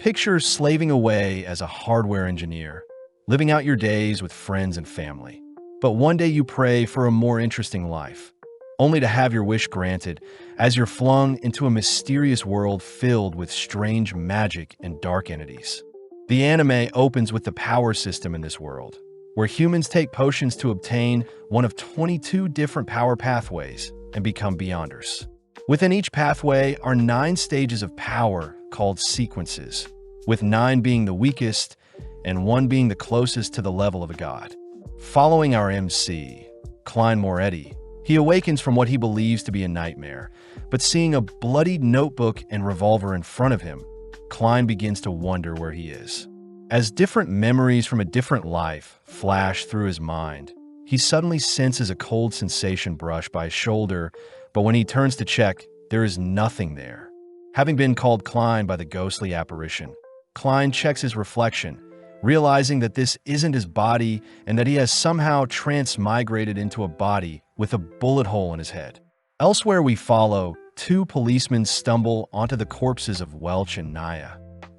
Picture slaving away as a hardware engineer, living out your days with friends and family. But one day you pray for a more interesting life, only to have your wish granted as you're flung into a mysterious world filled with strange magic and dark entities. The anime opens with the power system in this world, where humans take potions to obtain one of 22 different power pathways and become Beyonders. Within each pathway are 9 stages of power called sequences, with 9 being the weakest and 1 being the closest to the level of a god. Following our MC, Klein Moretti, he awakens from what he believes to be a nightmare, but seeing a bloodied notebook and revolver in front of him, Klein begins to wonder where he is. As different memories from a different life flash through his mind, he suddenly senses a cold sensation brush by his shoulder, but when he turns to check, there is nothing there. Having been called Klein by the ghostly apparition, Klein checks his reflection, realizing that this isn't his body and that he has somehow transmigrated into a body with a bullet hole in his head. Elsewhere we follow 2 policemen stumble onto the corpses of Welch and Naya,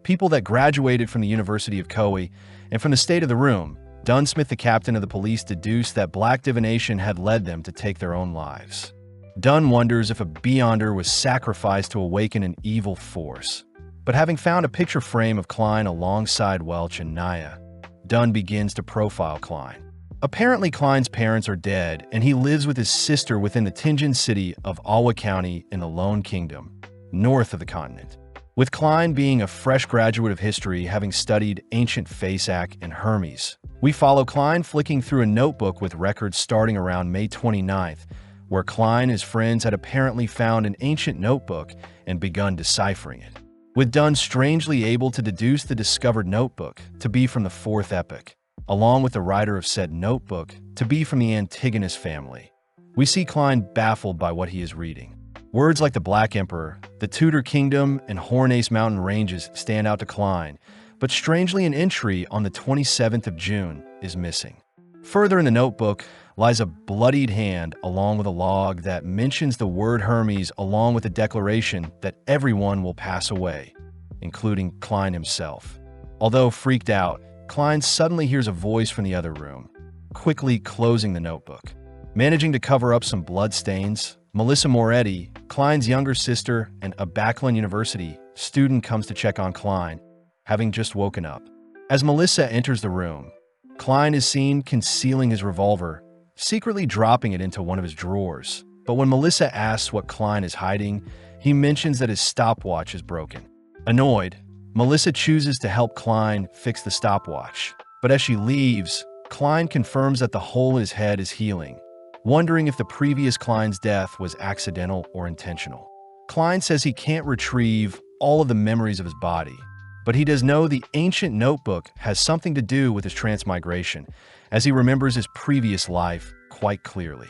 people that graduated from the University of Koei, and from the state of the room, Dunsmith, the captain of the police, deduced that black divination had led them to take their own lives. Dunn wonders if a Beyonder was sacrificed to awaken an evil force. But having found a picture frame of Klein alongside Welch and Naya, Dunn begins to profile Klein. Apparently, Klein's parents are dead, and he lives with his sister within the Tianjin city of Awa County in the Lone Kingdom, north of the continent. With Klein being a fresh graduate of history, having studied ancient Fasak and Hermes, we follow Klein flicking through a notebook with records starting around May 29th, where Klein and his friends had apparently found an ancient notebook and begun deciphering it, with Dunn strangely able to deduce the discovered notebook to be from the 4th epoch, along with the writer of said notebook to be from the Antigonus family. We see Klein baffled by what he is reading. Words like the Black Emperor, the Tudor Kingdom, and Hornace Mountain Ranges stand out to Klein, but strangely an entry on the 27th of June is missing. Further in the notebook lies a bloodied hand along with a log that mentions the word Hermes along with a declaration that everyone will pass away, including Klein himself. Although freaked out, Klein suddenly hears a voice from the other room, quickly closing the notebook. Managing to cover up some blood stains, Melissa Moretti, Klein's younger sister and a Backlund University student, comes to check on Klein, having just woken up. As Melissa enters the room, Klein is seen concealing his revolver, secretly dropping it into one of his drawers. But when Melissa asks what Klein is hiding, he mentions that his stopwatch is broken. Annoyed, Melissa chooses to help Klein fix the stopwatch, but as she leaves, Klein confirms that the hole in his head is healing, wondering if the previous Klein's death was accidental or intentional. Klein says he can't retrieve all of the memories of his body, but he does know the ancient notebook has something to do with his transmigration, as he remembers his previous life quite clearly.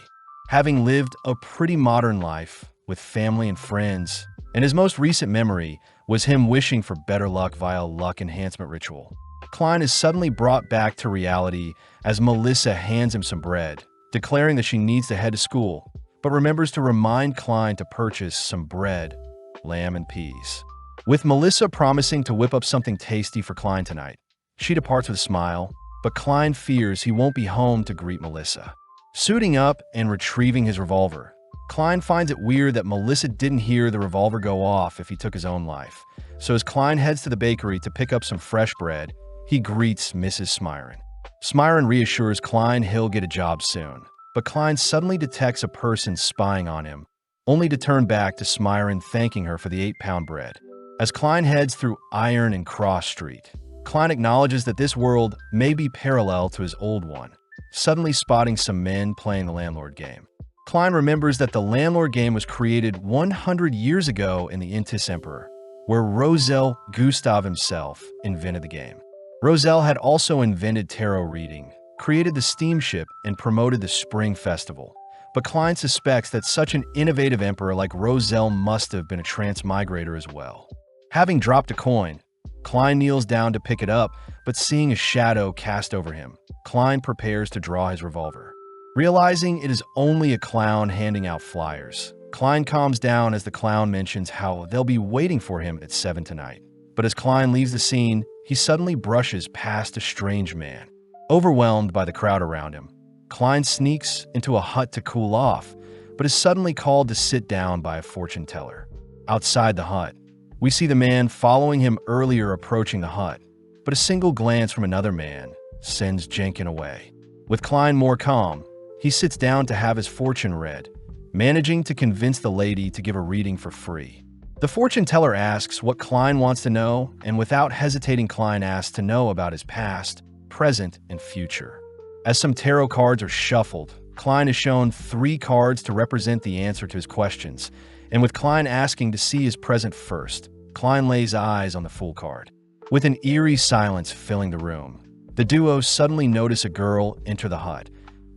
Having lived a pretty modern life with family and friends, and his most recent memory was him wishing for better luck via a luck enhancement ritual, Klein is suddenly brought back to reality as Melissa hands him some bread, declaring that she needs to head to school, but remembers to remind Klein to purchase some bread, lamb, and peas. With Melissa promising to whip up something tasty for Klein tonight, she departs with a smile, but Klein fears he won't be home to greet Melissa. Suiting up and retrieving his revolver, Klein finds it weird that Melissa didn't hear the revolver go off if he took his own life. So as Klein heads to the bakery to pick up some fresh bread, he greets Mrs. Smyron. Smyron reassures Klein he'll get a job soon, but Klein suddenly detects a person spying on him, only to turn back to Smyron thanking her for the 8-pound bread. As Klein heads through Iron and Cross Street, Klein acknowledges that this world may be parallel to his old one, suddenly spotting some men playing the landlord game. Klein remembers that the landlord game was created 100 years ago in the Intis Emperor, where Rosel Gustav himself invented the game. Rosel had also invented tarot reading, created the steamship, and promoted the Spring Festival. But Klein suspects that such an innovative emperor like Rosel must have been a transmigrator as well. Having dropped a coin, Klein kneels down to pick it up, but seeing a shadow cast over him, Klein prepares to draw his revolver. Realizing it is only a clown handing out flyers, Klein calms down as the clown mentions how they'll be waiting for him at 7 tonight. But as Klein leaves the scene, he suddenly brushes past a strange man. Overwhelmed by the crowd around him, Klein sneaks into a hut to cool off, but is suddenly called to sit down by a fortune teller. Outside the hut, we see the man following him earlier approaching the hut, but a single glance from another man sends Jenkin away. With Klein more calm, he sits down to have his fortune read, managing to convince the lady to give a reading for free. The fortune teller asks what Klein wants to know, and without hesitating, Klein asks to know about his past, present, and future. As some tarot cards are shuffled, Klein is shown 3 cards to represent the answer to his questions, and with Klein asking to see his present first, Klein lays eyes on the Fool card. With an eerie silence filling the room, the duo suddenly notice a girl enter the hut,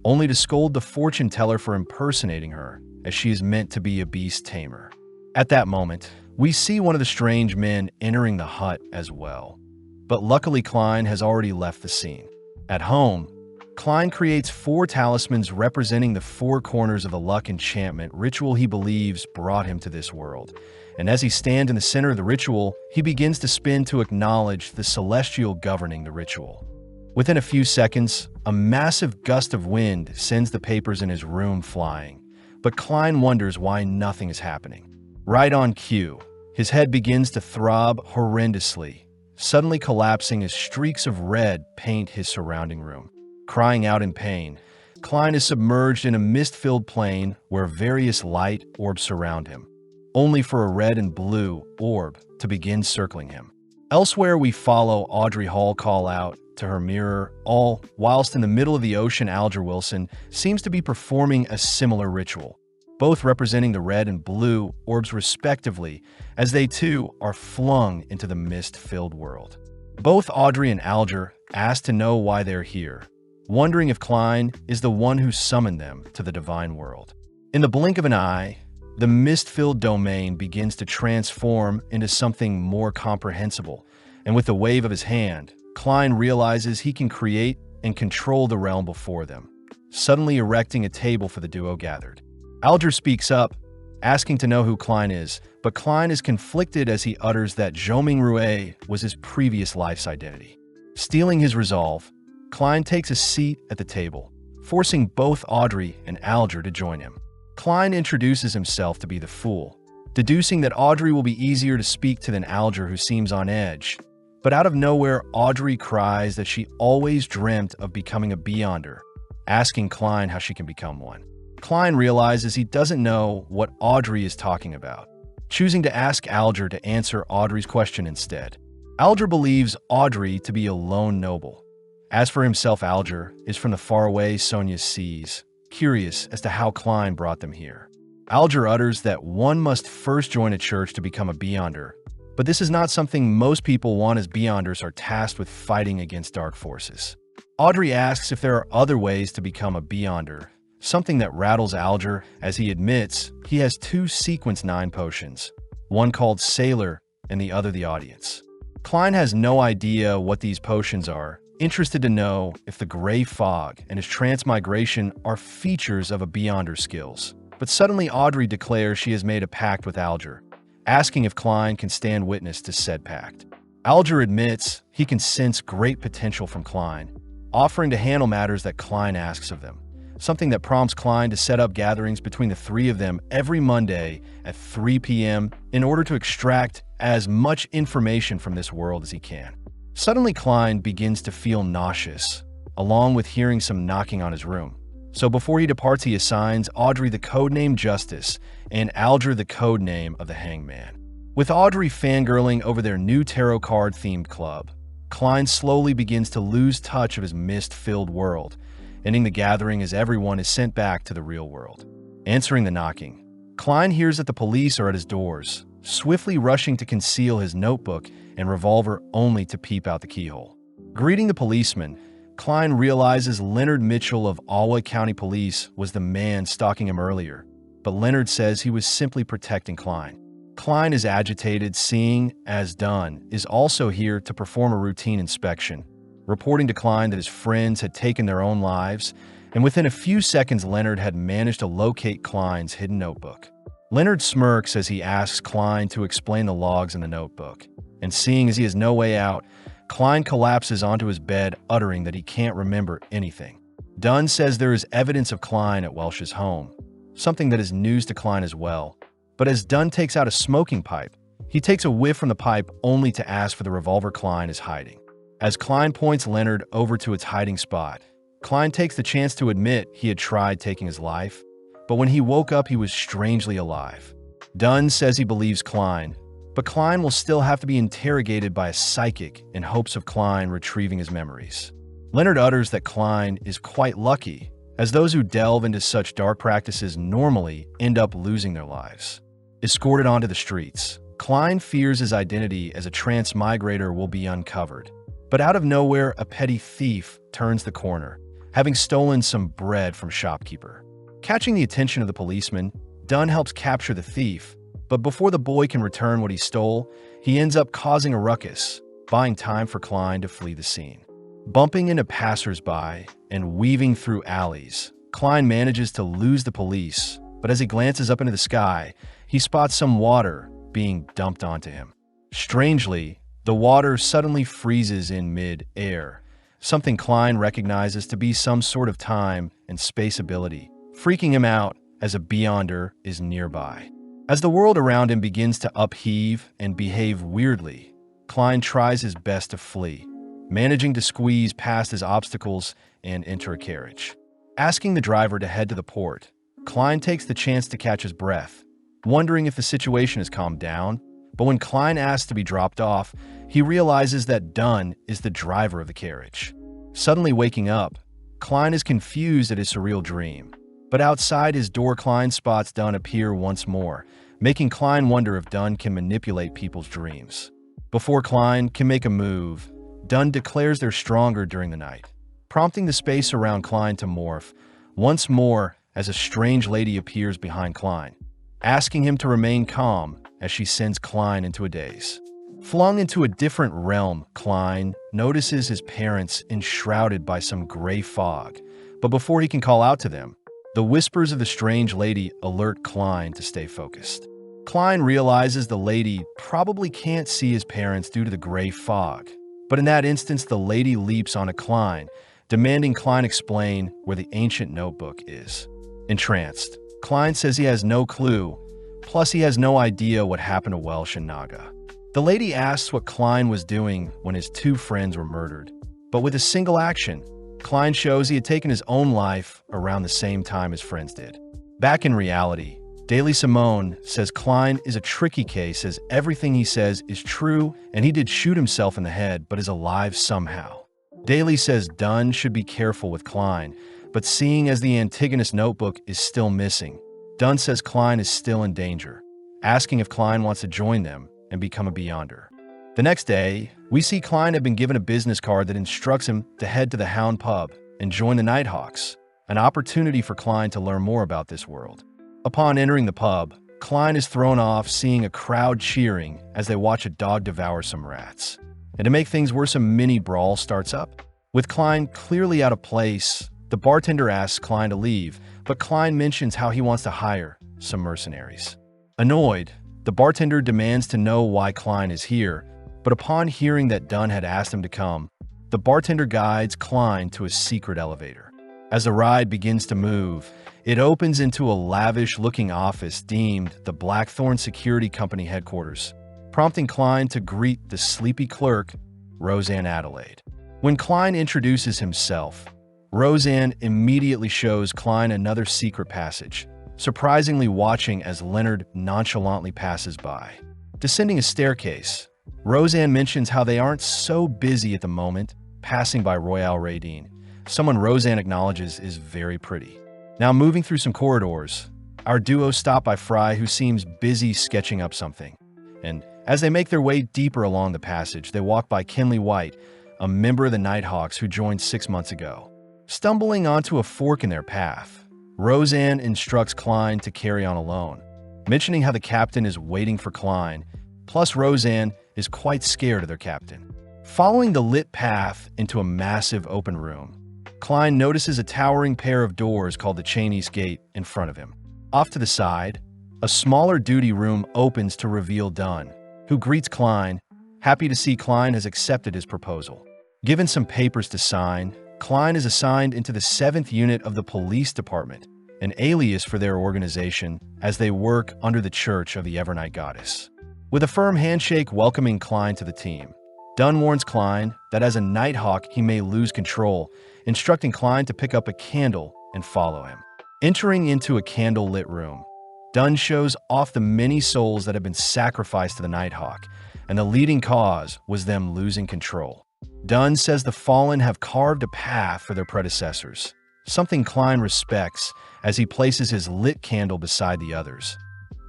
only to scold the fortune teller for impersonating her, as she is meant to be a beast tamer. At that moment, we see one of the strange men entering the hut as well. But luckily, Klein has already left the scene. At home, Klein creates 4 talismans representing the 4 corners of the luck enchantment ritual he believes brought him to this world. And as he stands in the center of the ritual, he begins to spin to acknowledge the celestial governing the ritual. Within a few seconds, a massive gust of wind sends the papers in his room flying, but Klein wonders why nothing is happening. Right on cue, his head begins to throb horrendously, suddenly collapsing as streaks of red paint his surrounding room. Crying out in pain, Klein is submerged in a mist-filled plain where various light orbs surround him, only for a red and blue orb to begin circling him. Elsewhere, we follow Audrey Hall call out to her mirror, all whilst in the middle of the ocean. Alger Wilson seems to be performing a similar ritual, both representing the red and blue orbs respectively, as they too are flung into the mist-filled world. Both Audrey and Alger ask to know why they're here, wondering if Klein is the one who summoned them to the divine world. In the blink of an eye, the mist-filled domain begins to transform into something more comprehensible, and with a wave of his hand, Klein realizes he can create and control the realm before them, suddenly erecting a table for the duo gathered. Alger speaks up, asking to know who Klein is, but Klein is conflicted as he utters that Zhoming Rue was his previous life's identity. Stealing his resolve, Klein takes a seat at the table, forcing both Audrey and Alger to join him. Klein introduces himself to be the Fool, deducing that Audrey will be easier to speak to than Alger, who seems on edge. But out of nowhere, Audrey cries that she always dreamt of becoming a Beyonder, asking Klein how she can become one. Klein realizes he doesn't know what Audrey is talking about, choosing to ask Alger to answer Audrey's question instead. Alger believes Audrey to be a lone noble. As for himself, Alger is from the faraway Sonia seas, curious as to how Klein brought them here. Alger utters that one must first join a church to become a Beyonder, but this is not something most people want, as Beyonders are tasked with fighting against dark forces. Audrey asks if there are other ways to become a Beyonder, something that rattles Alger as he admits he has 2 Sequence 9 potions, one called Sailor and the other the Audience. Klein has no idea what these potions are, interested to know if the Gray Fog and his transmigration are features of a Beyonder's skills. But suddenly Audrey declares she has made a pact with Alger, asking if Klein can stand witness to said pact. Alger admits he can sense great potential from Klein, offering to handle matters that Klein asks of them, something that prompts Klein to set up gatherings between the 3 of them every Monday at 3 p.m. in order to extract as much information from this world as he can. Suddenly, Klein begins to feel nauseous, along with hearing some knocking on his room. So before he departs, he assigns Audrey the codename Justice and Alger the codename of the Hangman. With Audrey fangirling over their new tarot card-themed club, Klein slowly begins to lose touch of his mist-filled world, ending the gathering as everyone is sent back to the real world. Answering the knocking, Klein hears that the police are at his doors, swiftly rushing to conceal his notebook and revolver only to peep out the keyhole. Greeting the policeman, Klein realizes Leonard Mitchell of Alwa County Police was the man stalking him earlier, but Leonard says he was simply protecting Klein. Klein is agitated, seeing, as Dunn is also here to perform a routine inspection, reporting to Klein that his friends had taken their own lives, and within a few seconds Leonard had managed to locate Klein's hidden notebook. Leonard smirks as he asks Klein to explain the logs in the notebook, and seeing as he has no way out, Klein collapses onto his bed, uttering that he can't remember anything. Dunn says there is evidence of Klein at Welsh's home, something that is news to Klein as well. But as Dunn takes out a smoking pipe, he takes a whiff from the pipe only to ask for the revolver Klein is hiding. As Klein points Leonard over to its hiding spot, Klein takes the chance to admit he had tried taking his life, but when he woke up, he was strangely alive. Dunn says he believes Klein, but Klein will still have to be interrogated by a psychic in hopes of Klein retrieving his memories. Leonard utters that Klein is quite lucky, as those who delve into such dark practices normally end up losing their lives. Escorted onto the streets, Klein fears his identity as a transmigrator will be uncovered. But out of nowhere, a petty thief turns the corner, having stolen some bread from a shopkeeper. Catching the attention of the policeman, Dunn helps capture the thief, but before the boy can return what he stole, he ends up causing a ruckus, buying time for Klein to flee the scene. Bumping into passersby and weaving through alleys, Klein manages to lose the police, but as he glances up into the sky, he spots some water being dumped onto him. Strangely, the water suddenly freezes in mid-air, something Klein recognizes to be some sort of time and space ability, freaking him out as a Beyonder is nearby. As the world around him begins to upheave and behave weirdly, Klein tries his best to flee, managing to squeeze past his obstacles and enter a carriage. Asking the driver to head to the port, Klein takes the chance to catch his breath, wondering if the situation has calmed down, but when Klein asks to be dropped off, he realizes that Dunn is the driver of the carriage. Suddenly waking up, Klein is confused at his surreal dream, but outside his door, Klein spots Dunn appear once more, making Klein wonder if Dunn can manipulate people's dreams. Before Klein can make a move, Dunn declares they're stronger during the night, prompting the space around Klein to morph once more as a strange lady appears behind Klein, asking him to remain calm as she sends Klein into a daze. Flung into a different realm, Klein notices his parents enshrouded by some gray fog, but before he can call out to them, the whispers of the strange lady alert Klein to stay focused. Klein realizes the lady probably can't see his parents due to the gray fog, but in that instance, the lady leaps onto Klein, demanding Klein explain where the ancient notebook is. Entranced, Klein says he has no clue, plus he has no idea what happened to Welsh and Naga. The lady asks what Klein was doing when his two friends were murdered, but with a single action, Klein shows he had taken his own life around the same time his friends did. Back in reality, Daily Simone says Klein is a tricky case as everything he says is true and he did shoot himself in the head but is alive somehow. Daly says Dunn should be careful with Klein, but seeing as the Antigonus notebook is still missing, Dunn says Klein is still in danger, asking if Klein wants to join them and become a Beyonder. The next day, we see Klein had been given a business card that instructs him to head to the Hound Pub and join the Nighthawks, an opportunity for Klein to learn more about this world. Upon entering the pub, Klein is thrown off seeing a crowd cheering as they watch a dog devour some rats. And to make things worse, a mini brawl starts up. With Klein clearly out of place, the bartender asks Klein to leave, but Klein mentions how he wants to hire some mercenaries. Annoyed, the bartender demands to know why Klein is here, but upon hearing that Dunn had asked him to come, the bartender guides Klein to a secret elevator. As the ride begins to move, it opens into a lavish-looking office deemed the Blackthorn Security Company headquarters, prompting Klein to greet the sleepy clerk, Roseanne Adelaide. When Klein introduces himself, Roseanne immediately shows Klein another secret passage, surprisingly watching as Leonard nonchalantly passes by. Descending a staircase, Roseanne mentions how they aren't so busy at the moment, passing by Royale Radine, someone Roseanne acknowledges is very pretty. Now moving through some corridors, our duo stop by Fry, who seems busy sketching up something. And as they make their way deeper along the passage, they walk by Kenley White, a member of the Nighthawks who joined 6 months ago. Stumbling onto a fork in their path, Roseanne instructs Klein to carry on alone, mentioning how the captain is waiting for Klein, plus Roseanne is quite scared of their captain. Following the lit path into a massive open room, Klein notices a towering pair of doors called the Chinese Gate in front of him. Off to the side, a smaller duty room opens to reveal Dunn, who greets Klein, Happy to see Klein has accepted his proposal. Given some papers to sign, Klein is assigned into the 7th unit of the police department, an alias for their organization, as they work under the Church of the Evernight Goddess. With a firm handshake welcoming Klein to the team, Dunn warns Klein that as a Nighthawk he may lose control, instructing Klein to pick up a candle and follow him. Entering into a candle-lit room, Dunn shows off the many souls that have been sacrificed to the Nighthawk, and the leading cause was them losing control. Dunn says the Fallen have carved a path for their predecessors, something Klein respects as he places his lit candle beside the others,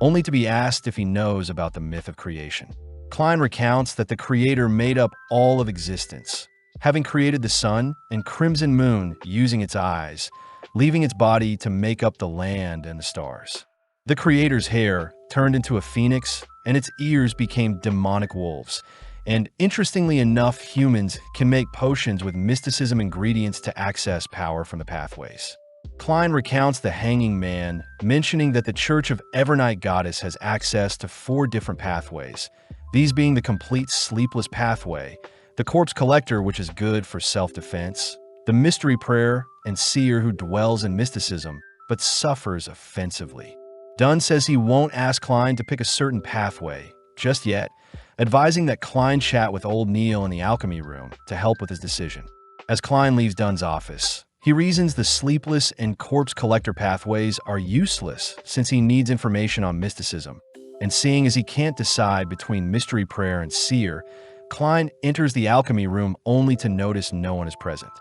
only to be asked if he knows about the myth of creation. Klein recounts that the Creator made up all of existence, having created the sun and crimson moon using its eyes, leaving its body to make up the land and the stars. The Creator's hair turned into a phoenix, and its ears became demonic wolves. And interestingly enough, humans can make potions with mysticism ingredients to access power from the pathways. Klein recounts the Hanging Man, mentioning that the Church of Evernight Goddess has access to 4 different pathways, these being the complete sleepless pathway, the Corpse Collector, which is good for self-defense, the Mystery Prayer, and Seer, who dwells in mysticism, but suffers offensively. Dunn says he won't ask Klein to pick a certain pathway just yet, advising that Klein chat with Old Neil in the alchemy room to help with his decision. As Klein leaves Dunn's office, he reasons the Sleepless and Corpse Collector pathways are useless since he needs information on mysticism, and seeing as he can't decide between Mystery Prayer and Seer, Klein enters the alchemy room only to notice no one is present.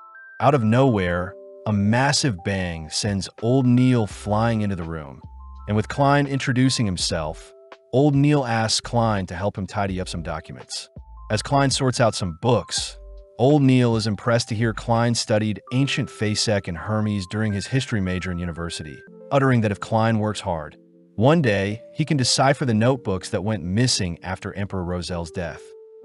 Out of nowhere, a massive bang sends Old Neil flying into the room, and with Klein introducing himself, Old Neil asks Klein to help him tidy up some documents. As Klein sorts out some books, Old Neil is impressed to hear Klein studied ancient Fasek and Hermes during his history major in university, uttering that if Klein works hard, one day he can decipher the notebooks that went missing after Emperor Rosel's death.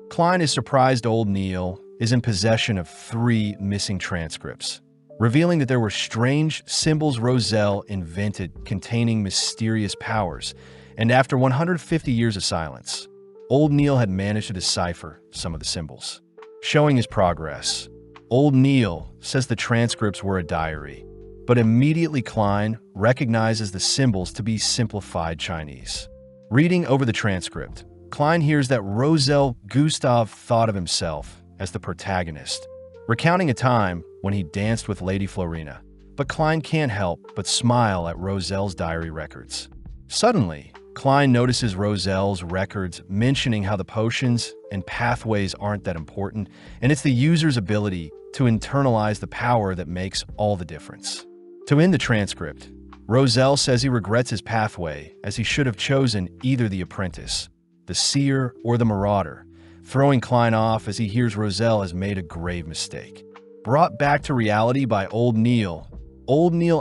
Klein is surprised Old Neil is in possession of 3 missing transcripts, revealing that there were strange symbols Rosel invented containing mysterious powers, and after 150 years of silence, Old Neil had managed to decipher some of the symbols. Showing his progress, Old Neil says the transcripts were a diary, but immediately Klein recognizes the symbols to be simplified Chinese. Reading over the transcript, Klein hears that Rosel Gustav thought of himself as the protagonist, recounting a time when he danced with Lady Florina, but Klein can't help but smile at Rosel's diary records. Suddenly, Klein notices Rosel's records mentioning how the potions and pathways aren't that important, and it's the user's ability to internalize the power that makes all the difference. To end the transcript, Rosel says he regrets his pathway as he should have chosen either the apprentice, the seer, or the marauder, throwing Klein off as he hears Rosel has made a grave mistake. Brought back to reality by Old Neil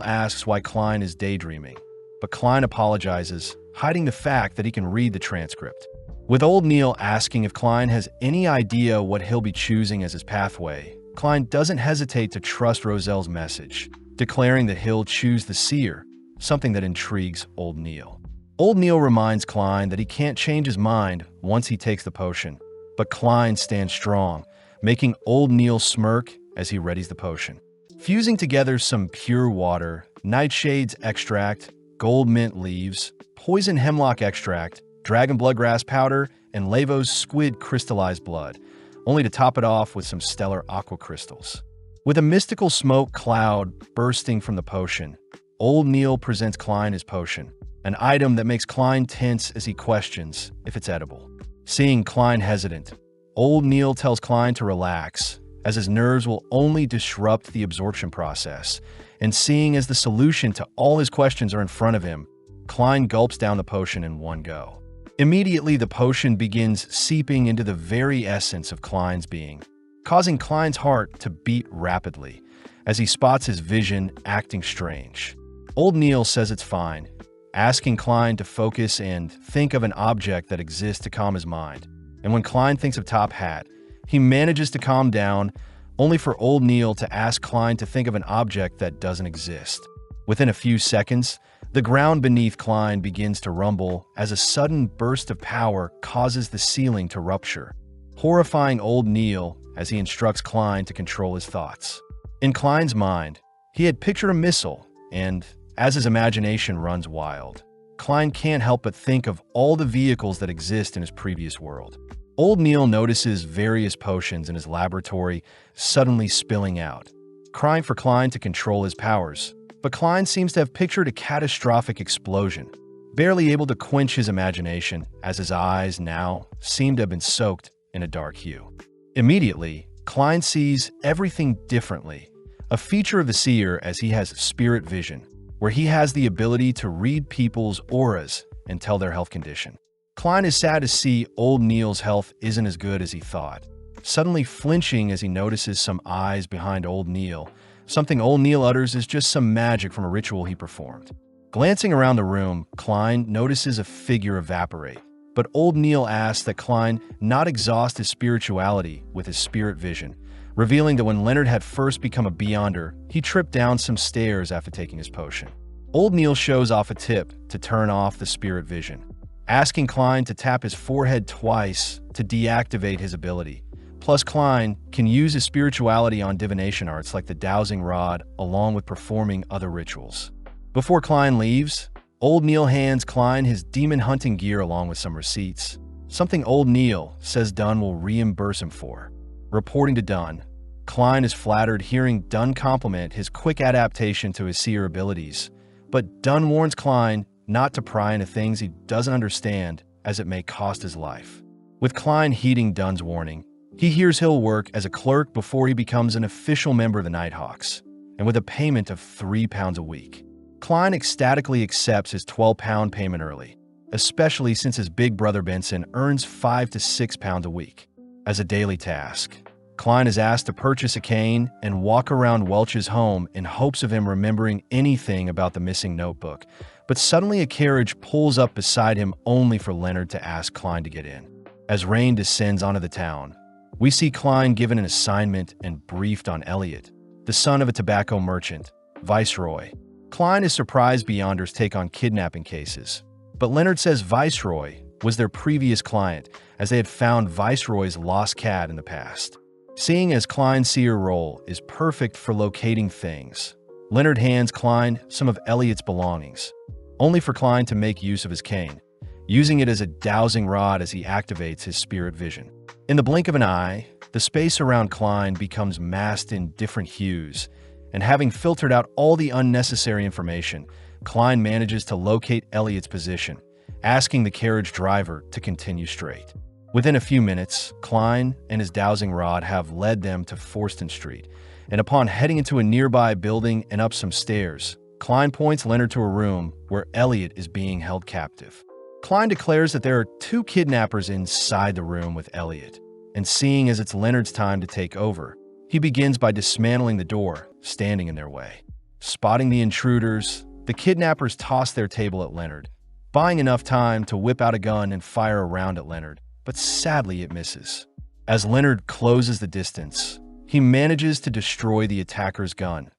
asks why Klein is daydreaming, but Klein apologizes, hiding the fact that he can read the transcript. With Old Neil asking if Klein has any idea what he'll be choosing as his pathway, Klein doesn't hesitate to trust Rosel's message, declaring that he'll choose the seer, something that intrigues Old Neil. Old Neil reminds Klein that he can't change his mind once he takes the potion, but Klein stands strong, making Old Neil smirk as he readies the potion. Fusing together some pure water, nightshade's extract, gold mint leaves, poison hemlock extract, dragon bloodgrass powder, and Lavo's squid crystallized blood, only to top it off with some stellar aqua crystals. With a mystical smoke cloud bursting from the potion, Old Neil presents Klein his potion, an item that makes Klein tense as he questions if it's edible. Seeing Klein hesitant, Old Neil tells Klein to relax, as his nerves will only disrupt the absorption process, and seeing as the solution to all his questions are in front of him, Klein gulps down the potion in one go. Immediately, the potion begins seeping into the very essence of Klein's being, causing Klein's heart to beat rapidly as he spots his vision acting strange. Old Neil says it's fine, asking Klein to focus and think of an object that exists to calm his mind. And when Klein thinks of Top Hat, he manages to calm down, only for Old Neil to ask Klein to think of an object that doesn't exist. Within a few seconds, the ground beneath Klein begins to rumble as a sudden burst of power causes the ceiling to rupture. horrifying old Neil as he instructs Klein to control his thoughts. In Klein's mind, he had pictured a missile, and as his imagination runs wild, Klein can't help but think of all the vehicles that exist in his previous world. Old Neil notices various potions in his laboratory suddenly spilling out, crying for Klein to control his powers, but Klein seems to have pictured a catastrophic explosion, barely able to quench his imagination as his eyes now seem to have been soaked in a dark hue. Immediately, Klein sees everything differently, a feature of the seer as he has spirit vision, where he has the ability to read people's auras and tell their health condition. Klein is sad to see old Neil's health isn't as good as he thought, suddenly flinching as he notices some eyes behind old Neil. Something old Neil utters is just some magic from a ritual he performed. Glancing around the room, Klein notices a figure evaporate, but old Neil asks that Klein not exhaust his spirituality with his spirit vision, revealing that when Leonard had first become a Beyonder, he tripped down some stairs after taking his potion. Old Neil shows off a tip to turn off the spirit vision, asking Klein to tap his forehead twice to deactivate his ability. Plus, Klein can use his spirituality on divination arts like the dowsing rod along with performing other rituals. Before Klein leaves, old Neil hands Klein his demon hunting gear along with some receipts, something old Neil says Dunn will reimburse him for. Reporting to Dunn, Klein is flattered hearing Dunn compliment his quick adaptation to his seer abilities, but Dunn warns Klein not to pry into things he doesn't understand as it may cost his life. With Klein heeding Dunn's warning, he hears he'll work as a clerk before he becomes an official member of the Nighthawks, and with a payment of £3 a week. Klein ecstatically accepts his £12 payment early, especially since his big brother Benson earns £5 to £6 a week. As a daily task, Klein is asked to purchase a cane and walk around Welch's home in hopes of him remembering anything about the missing notebook, but suddenly a carriage pulls up beside him only for Leonard to ask Klein to get in. As rain descends onto the town, we see Klein given an assignment and briefed on Elliot, the son of a tobacco merchant, Viceroy. Klein is surprised Beyonders take on kidnapping cases, but Leonard says Viceroy was their previous client as they had found Viceroy's lost cat in the past. Seeing as Klein's seer role is perfect for locating things, Leonard hands Klein some of Elliot's belongings, only for Klein to make use of his cane, using it as a dowsing rod as he activates his spirit vision. In the blink of an eye, the space around Klein becomes masked in different hues, and having filtered out all the unnecessary information, Klein manages to locate Elliot's position, asking the carriage driver to continue straight. Within a few minutes, Klein and his dowsing rod have led them to Forston Street, and upon heading into a nearby building and up some stairs, Klein points Leonard to a room where Elliot is being held captive. Klein declares that there are 2 kidnappers inside the room with Elliot, and seeing as it's Leonard's time to take over, he begins by dismantling the door standing in their way. Spotting the intruders, the kidnappers toss their table at Leonard, buying enough time to whip out a gun and fire a round at Leonard, but sadly it misses. As Leonard closes the distance, he manages to destroy the attacker's gun,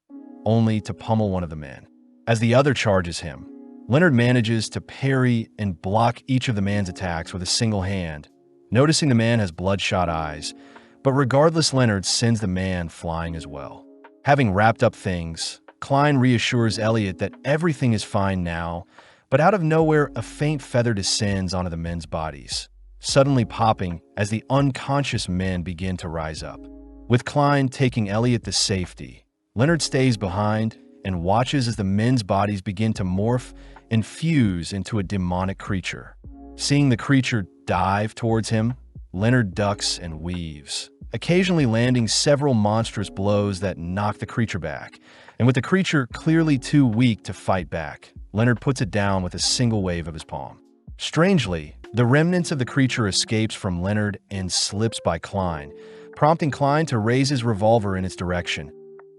only to pummel one of the men. As the other charges him, Leonard manages to parry and block each of the man's attacks with a single hand, noticing the man has bloodshot eyes, but regardless, Leonard sends the man flying as well. Having wrapped up things, Klein reassures Elliot that everything is fine now, but out of nowhere a faint feather descends onto the men's bodies, suddenly popping as the unconscious men begin to rise up. With Klein taking Elliot to safety, Leonard stays behind and watches as the men's bodies begin to morph and fuse into a demonic creature. Seeing the creature dive towards him, Leonard ducks and weaves, occasionally landing several monstrous blows that knock the creature back, and with the creature clearly too weak to fight back, Leonard puts it down with a single wave of his palm. Strangely, the remnants of the creature escapes from Leonard and slips by Klein, prompting Klein to raise his revolver in its direction,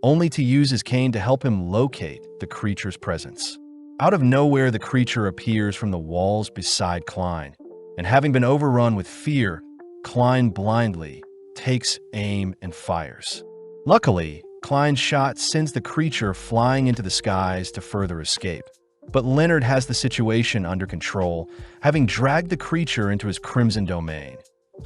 only to use his cane to help him locate the creature's presence. Out of nowhere, the creature appears from the walls beside Klein, and having been overrun with fear, Klein blindly takes aim and fires. Luckily, Klein's shot sends the creature flying into the skies to further escape. But Leonard has the situation under control, having dragged the creature into his crimson domain.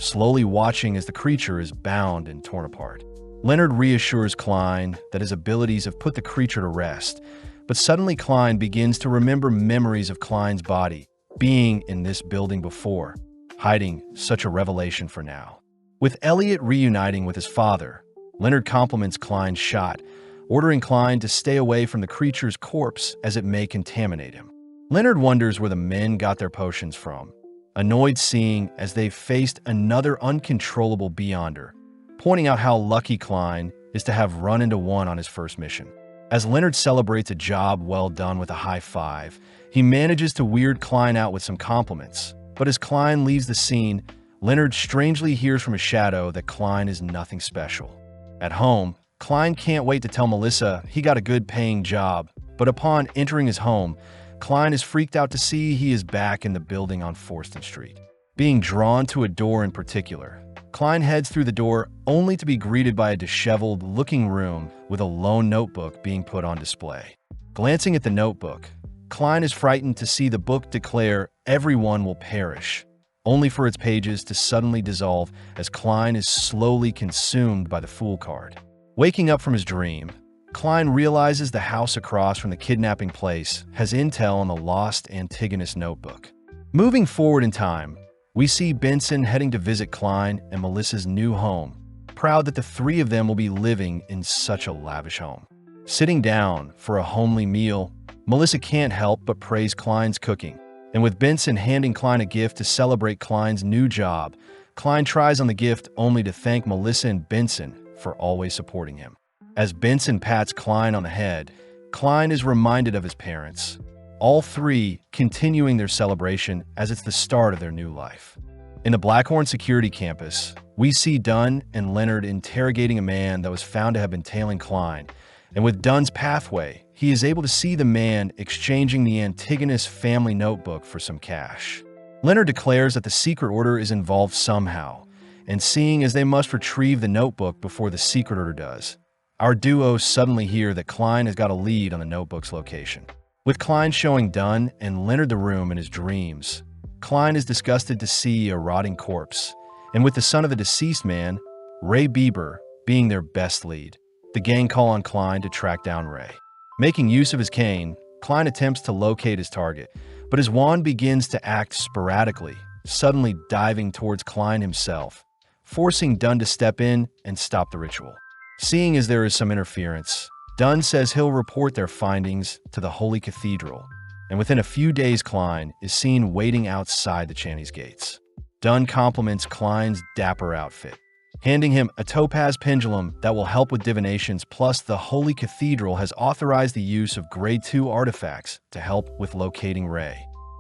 slowly watching as the creature is bound and torn apart. Leonard reassures Klein that his abilities have put the creature to rest, but suddenly Klein begins to remember memories of Klein's body being in this building before, hiding such a revelation for now. With Elliot reuniting with his father, Leonard compliments Klein's shot, ordering Klein to stay away from the creature's corpse as it may contaminate him. Leonard wonders where the men got their potions from, annoyed seeing as they faced another uncontrollable Beyonder, pointing out how lucky Klein is to have run into one on his first mission. As Leonard celebrates a job well done with a high five, he manages to weird Klein out with some compliments. But as Klein leaves the scene, Leonard strangely hears from a shadow that Klein is nothing special. At home, Klein can't wait to tell Melissa he got a good-paying job, but upon entering his home, Klein is freaked out to see he is back in the building on Forston Street. Being drawn to a door in particular, Klein heads through the door only to be greeted by a disheveled-looking room with a lone notebook being put on display. Glancing at the notebook, Klein is frightened to see the book declare everyone will perish, only for its pages to suddenly dissolve as Klein is slowly consumed by the Fool card. Waking up from his dream, Klein realizes the house across from the kidnapping place has intel on the lost Antigonus notebook. Moving forward in time, we see Benson heading to visit Klein and Melissa's new home, proud that the three of them will be living in such a lavish home. Sitting down for a homely meal, Melissa can't help but praise Klein's cooking, and with Benson handing Klein a gift to celebrate Klein's new job, Klein tries on the gift only to thank Melissa and Benson for always supporting him. As Benson pats Klein on the head, Klein is reminded of his parents, all three continuing their celebration as it's the start of their new life. In the Blackhorn security campus, we see Dunn and Leonard interrogating a man that was found to have been tailing Klein, and with Dunn's pathway, he is able to see the man exchanging the Antigonus family notebook for some cash. Leonard declares that the secret order is involved somehow, and seeing as they must retrieve the notebook before the secret order does, our duo suddenly hear that Klein has got a lead on the notebook's location. With Klein showing Dunn and Leonard the room in his dreams, Klein is disgusted to see a rotting corpse, and with the son of the deceased man, Ray Bieber, being their best lead, the gang call on Klein to track down Ray. Making use of his cane, Klein attempts to locate his target, but his wand begins to act sporadically, suddenly diving towards Klein himself, forcing Dunn to step in and stop the ritual. Seeing as there is some interference, Dunn says he'll report their findings to the Holy Cathedral, and within a few days Klein is seen waiting outside the Chinese gates. Dunn compliments Klein's dapper outfit, handing him a topaz pendulum that will help with divinations, plus the Holy Cathedral has authorized the use of Grade 2 artifacts to help with locating Ray.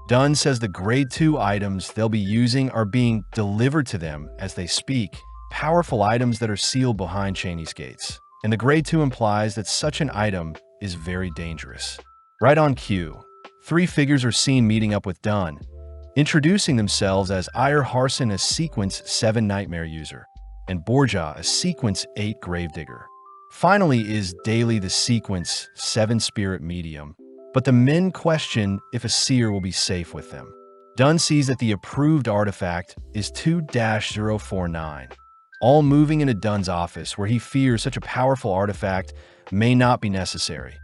Dunn says the Grade 2 items they'll be using are being delivered to them as they speak, powerful items that are sealed behind Chinese gates. And the Grade 2 implies that such an item is very dangerous. Right on cue, three figures are seen meeting up with Dunn, introducing themselves as Ire Harson, a Sequence 7 Nightmare user, and Borja, a Sequence 8 Gravedigger. Finally is Daly, the Sequence 7 Spirit Medium, but the men question if a seer will be safe with them. Dunn sees that the approved artifact is 2-049, all moving into Dunn's office where he fears such a powerful artifact may not be necessary.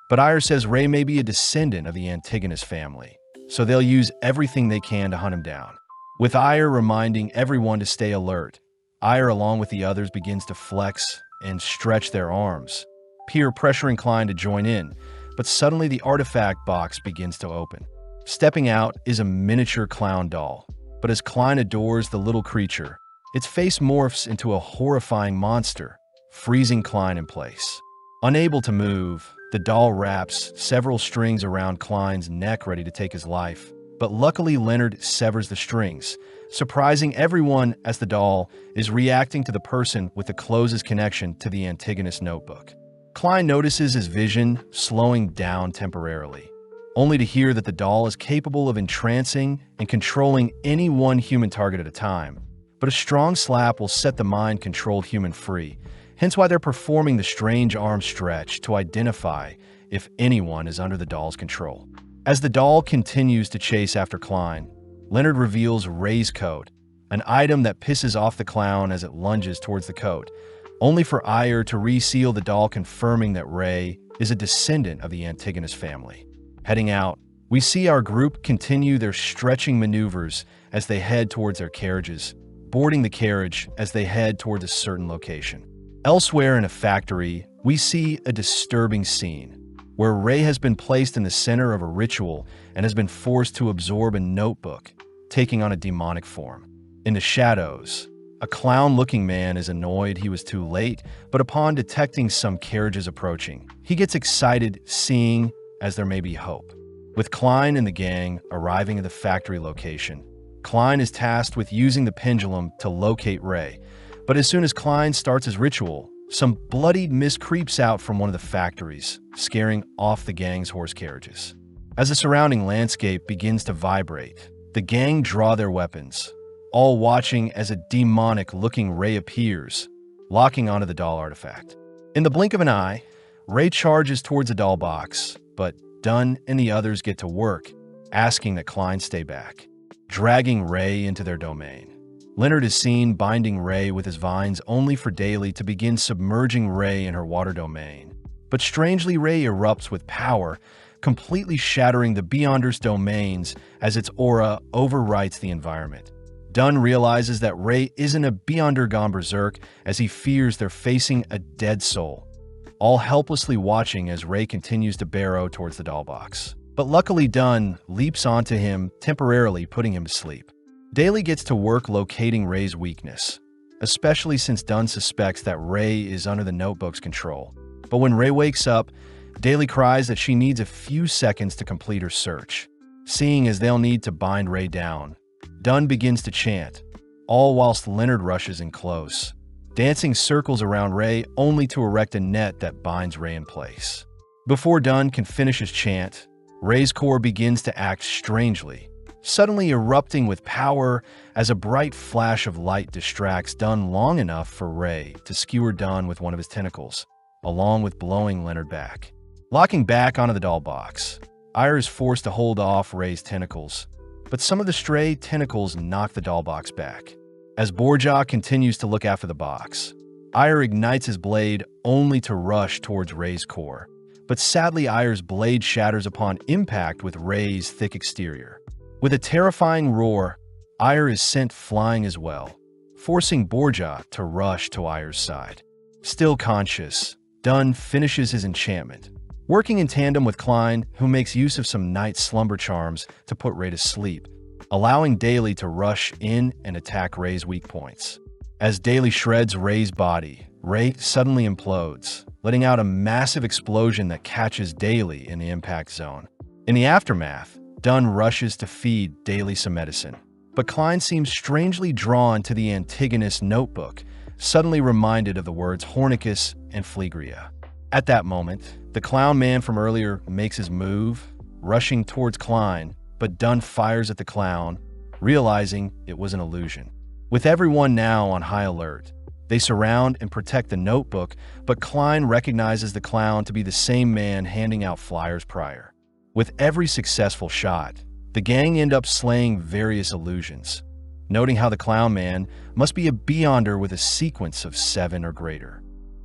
But Ire says Ray may be a descendant of the Antigonus family, so they'll use everything they can to hunt him down. With Ire reminding everyone to stay alert, Ire along with the others begins to flex and stretch their arms, peer pressuring Klein to join in, but suddenly the artifact box begins to open. Stepping out is a miniature clown doll, but as Klein adores the little creature, its face morphs into a horrifying monster, freezing Klein in place. Unable to move, the doll wraps several strings around Klein's neck ready to take his life, but luckily Leonard severs the strings, surprising everyone as the doll is reacting to the person with the closest connection to the Antigonus notebook. Klein notices his vision slowing down temporarily, only to hear that the doll is capable of entrancing and controlling any one human target at a time. But a strong slap will set the mind-controlled human free, hence why they're performing the strange arm stretch to identify if anyone is under the doll's control. As the doll continues to chase after Klein, Leonard reveals Ray's code, an item that pisses off the clown as it lunges towards the coat, only for Ire to reseal the doll, confirming that Ray is a descendant of the Antigonus family. Heading out, we see our group continue their stretching maneuvers as they head towards their carriages, boarding the carriage as they head towards a certain location. Elsewhere in a factory, we see a disturbing scene where Ray has been placed in the center of a ritual and has been forced to absorb a notebook, taking on a demonic form. In the shadows, a clown-looking man is annoyed he was too late, but upon detecting some carriages approaching, he gets excited, seeing as there may be hope. With Klein and the gang arriving at the factory location, Klein is tasked with using the pendulum to locate Ray, but as soon as Klein starts his ritual, some bloodied mist creeps out from one of the factories, scaring off the gang's horse carriages. As the surrounding landscape begins to vibrate, the gang draw their weapons, all watching as a demonic-looking Ray appears, locking onto the doll artifact. In the blink of an eye, Ray charges towards the doll box, but Dunn and the others get to work, asking that Klein stay back, dragging Ray into their domain. Leonard is seen binding Ray with his vines, only for Daly to begin submerging Ray in her water domain. But strangely, Ray erupts with power, completely shattering the Beyonder's domains as its aura overwrites the environment. Dunn realizes that Ray isn't a Beyonder gone berserk, as he fears they're facing a dead soul, all helplessly watching as Ray continues to barrow towards the doll box. But luckily, Dunn leaps onto him, temporarily putting him to sleep. Daly gets to work locating Ray's weakness, especially since Dunn suspects that Ray is under the notebook's control. But when Ray wakes up, Daly cries that she needs a few seconds to complete her search. Seeing as they'll need to bind Ray down, Dunn begins to chant, all whilst Leonard rushes in close, dancing circles around Ray only to erect a net that binds Ray in place. Before Dunn can finish his chant, Ray's core begins to act strangely, suddenly erupting with power as a bright flash of light distracts Dunn long enough for Ray to skewer Dunn with one of his tentacles, along with blowing Leonard back. Locking back onto the doll box, Ire is forced to hold off Ray's tentacles, but some of the stray tentacles knock the doll box back. As Borja continues to look after the box, Ire ignites his blade only to rush towards Ray's core, but sadly Ire's blade shatters upon impact with Ray's thick exterior. With a terrifying roar, Ire is sent flying as well, forcing Borja to rush to Ire's side. Still conscious, Dunn finishes his enchantment, working in tandem with Klein, who makes use of some night slumber charms to put Ray to sleep, allowing Daly to rush in and attack Ray's weak points. As Daly shreds Ray's body, Ray suddenly implodes, letting out a massive explosion that catches Daly in the impact zone. In the aftermath, Dunn rushes to feed Daly some medicine, but Klein seems strangely drawn to the Antigonus notebook, suddenly reminded of the words Hornicus and Phlegria. At that moment, the clown man from earlier makes his move, rushing towards Klein, but Dunn fires at the clown, realizing it was an illusion. With everyone now on high alert, they surround and protect the notebook, but Klein recognizes the clown to be the same man handing out flyers prior. With every successful shot, the gang end up slaying various illusions, noting how the clown man must be a Beyonder with a sequence of 7 or greater.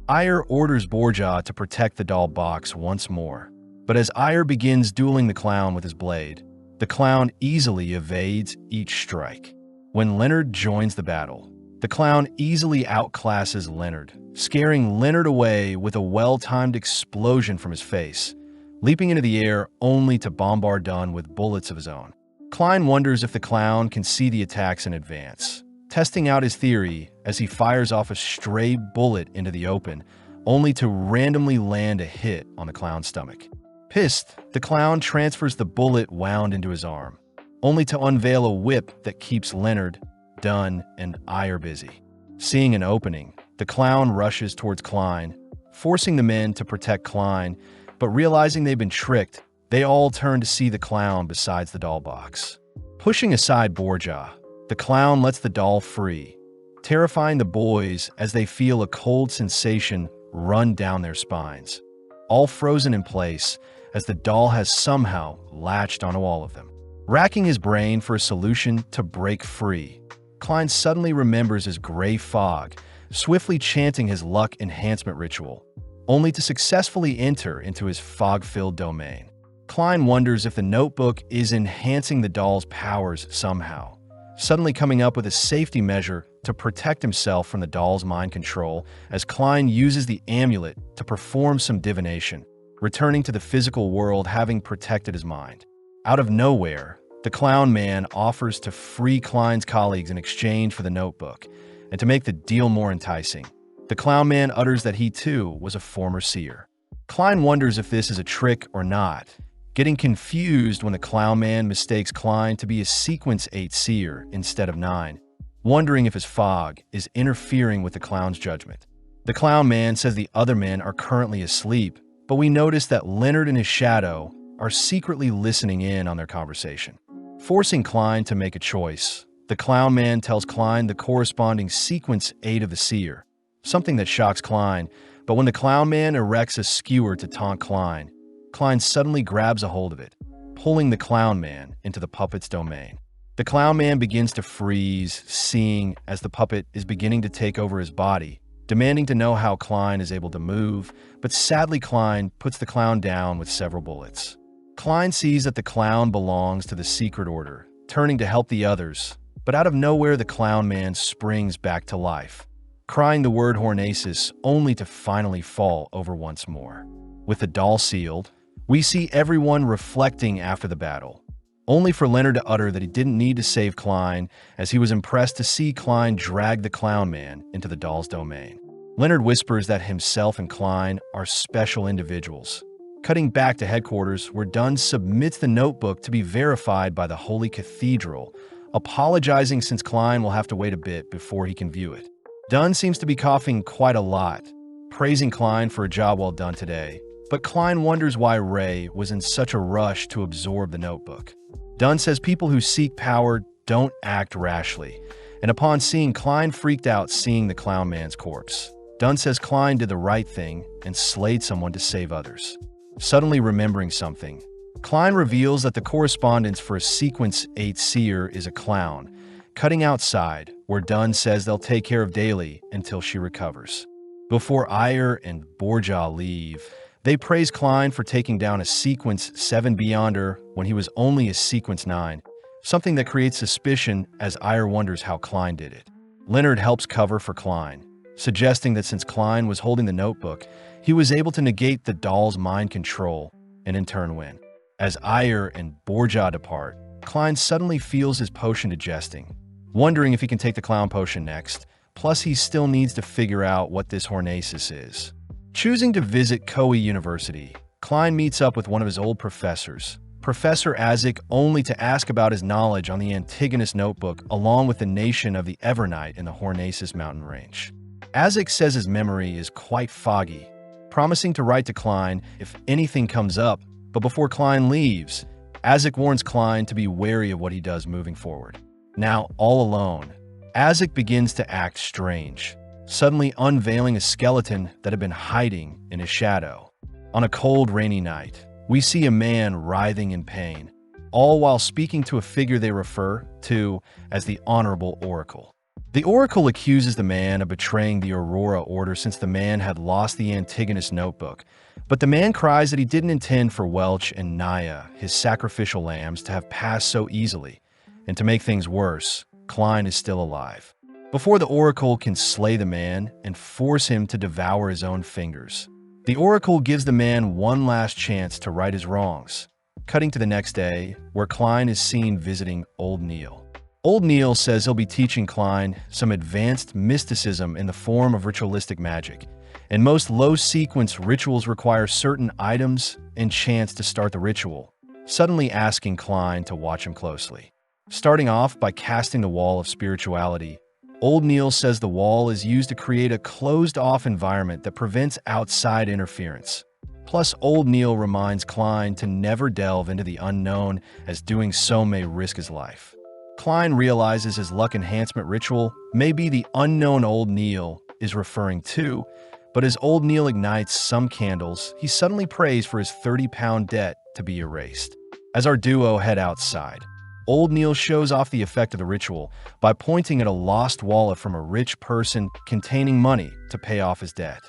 Ire orders Borja to protect the doll box once more, but as Ire begins dueling the clown with his blade, the clown easily evades each strike. When Leonard joins the battle, the clown easily outclasses Leonard, scaring Leonard away with a well-timed explosion from his face, leaping into the air only to bombard Dunn with bullets of his own. Klein wonders if the clown can see the attacks in advance, testing out his theory as he fires off a stray bullet into the open, only to randomly land a hit on the clown's stomach. Pissed, the clown transfers the bullet wound into his arm, only to unveil a whip that keeps Leonard, Dunn, and Ire busy. Seeing an opening, the clown rushes towards Klein, forcing the men to protect Klein, but realizing they've been tricked, they all turn to see the clown besides the doll box. Pushing aside Borja, the clown lets the doll free, terrifying the boys as they feel a cold sensation run down their spines, all frozen in place as the doll has somehow latched onto all of them. Racking his brain for a solution to break free, Klein suddenly remembers his gray fog, swiftly chanting his luck enhancement ritual, only to successfully enter into his fog-filled domain. Klein wonders if the notebook is enhancing the doll's powers somehow, suddenly coming up with a safety measure to protect himself from the doll's mind control as Klein uses the amulet to perform some divination, returning to the physical world having protected his mind. Out of nowhere, the clown man offers to free Klein's colleagues in exchange for the notebook, and to make the deal more enticing, the clown man utters that he too was a former seer. Klein wonders if this is a trick or not, getting confused when the clown man mistakes Klein to be a sequence 8 seer instead of 9, wondering if his fog is interfering with the clown's judgment. The clown man says the other men are currently asleep, but we notice that Leonard and his shadow are secretly listening in on their conversation. Forcing Klein to make a choice, the clown man tells Klein the corresponding sequence 8 of the seer, something that shocks Klein, but when the clown man erects a skewer to taunt Klein, Klein suddenly grabs a hold of it, pulling the clown man into the puppet's domain. The clown man begins to freeze, seeing as the puppet is beginning to take over his body, demanding to know how Klein is able to move, but sadly Klein puts the clown down with several bullets. Klein sees that the clown belongs to the secret order, turning to help the others, but out of nowhere the clown man springs back to life, crying the word Hornaces only to finally fall over once more. With the doll sealed, we see everyone reflecting after the battle, only for Leonard to utter that he didn't need to save Klein, as he was impressed to see Klein drag the clown man into the doll's domain. Leonard whispers that himself and Klein are special individuals. Cutting back to headquarters, where Dunn submits the notebook to be verified by the Holy Cathedral, apologizing since Klein will have to wait a bit before he can view it. Dunn seems to be coughing quite a lot, praising Klein for a job well done today, but Klein wonders why Ray was in such a rush to absorb the notebook. Dunn says people who seek power don't act rashly, and upon seeing Klein freaked out seeing the clown man's corpse, Dunn says Klein did the right thing and slayed someone to save others. Suddenly remembering something, Klein reveals that the correspondence for a sequence 8 seer is a clown, cutting outside, where Dunn says they'll take care of Daly until she recovers. Before Ayer and Borja leave, they praise Klein for taking down a sequence 7 Beyonder when he was only a sequence 9, something that creates suspicion as Ayer wonders how Klein did it. Leonard helps cover for Klein, suggesting that since Klein was holding the notebook, he was able to negate the doll's mind control and in turn win. As Ayer and Borja depart, Klein suddenly feels his potion digesting, wondering if he can take the clown potion next, plus he still needs to figure out what this Hornaces is. Choosing to visit Koei University, Klein meets up with one of his old professors, Professor Azik, only to ask about his knowledge on the Antigonus notebook along with the nation of the Evernight in the Hornaces mountain range. Azik says his memory is quite foggy, promising to write to Klein if anything comes up, but before Klein leaves, Azik warns Klein to be wary of what he does moving forward. Now, all alone, Azik begins to act strange, suddenly unveiling a skeleton that had been hiding in his shadow. On a cold, rainy night, we see a man writhing in pain, all while speaking to a figure they refer to as the Honorable Oracle. The Oracle accuses the man of betraying the Aurora Order since the man had lost the Antigonus notebook, but the man cries that he didn't intend for Welch and Naya, his sacrificial lambs, to have passed so easily, and to make things worse, Klein is still alive. Before the Oracle can slay the man and force him to devour his own fingers, the Oracle gives the man one last chance to right his wrongs, cutting to the next day, where Klein is seen visiting Old Neil. Old Neil says he'll be teaching Klein some advanced mysticism in the form of ritualistic magic, and most low-sequence rituals require certain items and chants to start the ritual, suddenly asking Klein to watch him closely. Starting off by casting the wall of spirituality, Old Neil says the wall is used to create a closed-off environment that prevents outside interference. Plus, Old Neil reminds Klein to never delve into the unknown, as doing so may risk his life. Klein realizes his luck enhancement ritual may be the unknown Old Neil is referring to, but as Old Neil ignites some candles, he suddenly prays for his 30-pound debt to be erased. As our duo head outside, Old Neil shows off the effect of the ritual by pointing at a lost wallet from a rich person containing money to pay off his debt.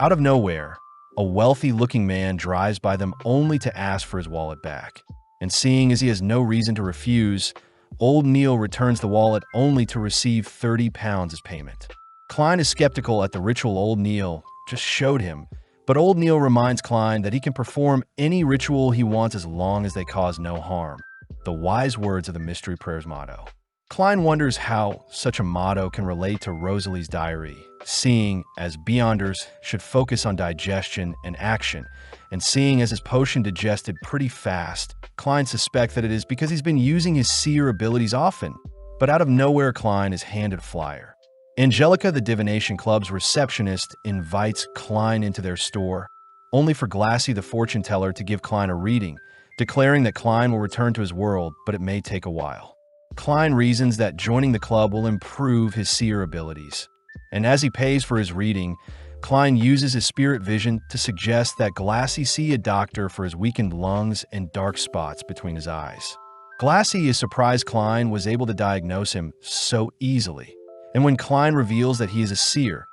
Out of nowhere, a wealthy-looking man drives by them only to ask for his wallet back. And seeing as he has no reason to refuse, Old Neil returns the wallet only to receive 30 pounds as payment. Klein is skeptical at the ritual Old Neil just showed him, but Old Neil reminds Klein that he can perform any ritual he wants as long as they cause no harm. The wise words of the Mystery Prayers motto. Klein wonders how such a motto can relate to Rosalie's diary, seeing as Beyonders should focus on digestion and action, and seeing as his potion digested pretty fast, Klein suspects that it is because he's been using his seer abilities often. But out of nowhere, Klein is handed a flyer. Angelica, the Divination Club's receptionist, invites Klein into their store, only for Glassy, the fortune teller, to give Klein a reading, declaring that Klein will return to his world, but it may take a while. Klein reasons that joining the club will improve his seer abilities. And as he pays for his reading, Klein uses his spirit vision to suggest that Glassy see a doctor for his weakened lungs and dark spots between his eyes. Glassy is surprised Klein was able to diagnose him so easily. And when Klein reveals that he is a seer,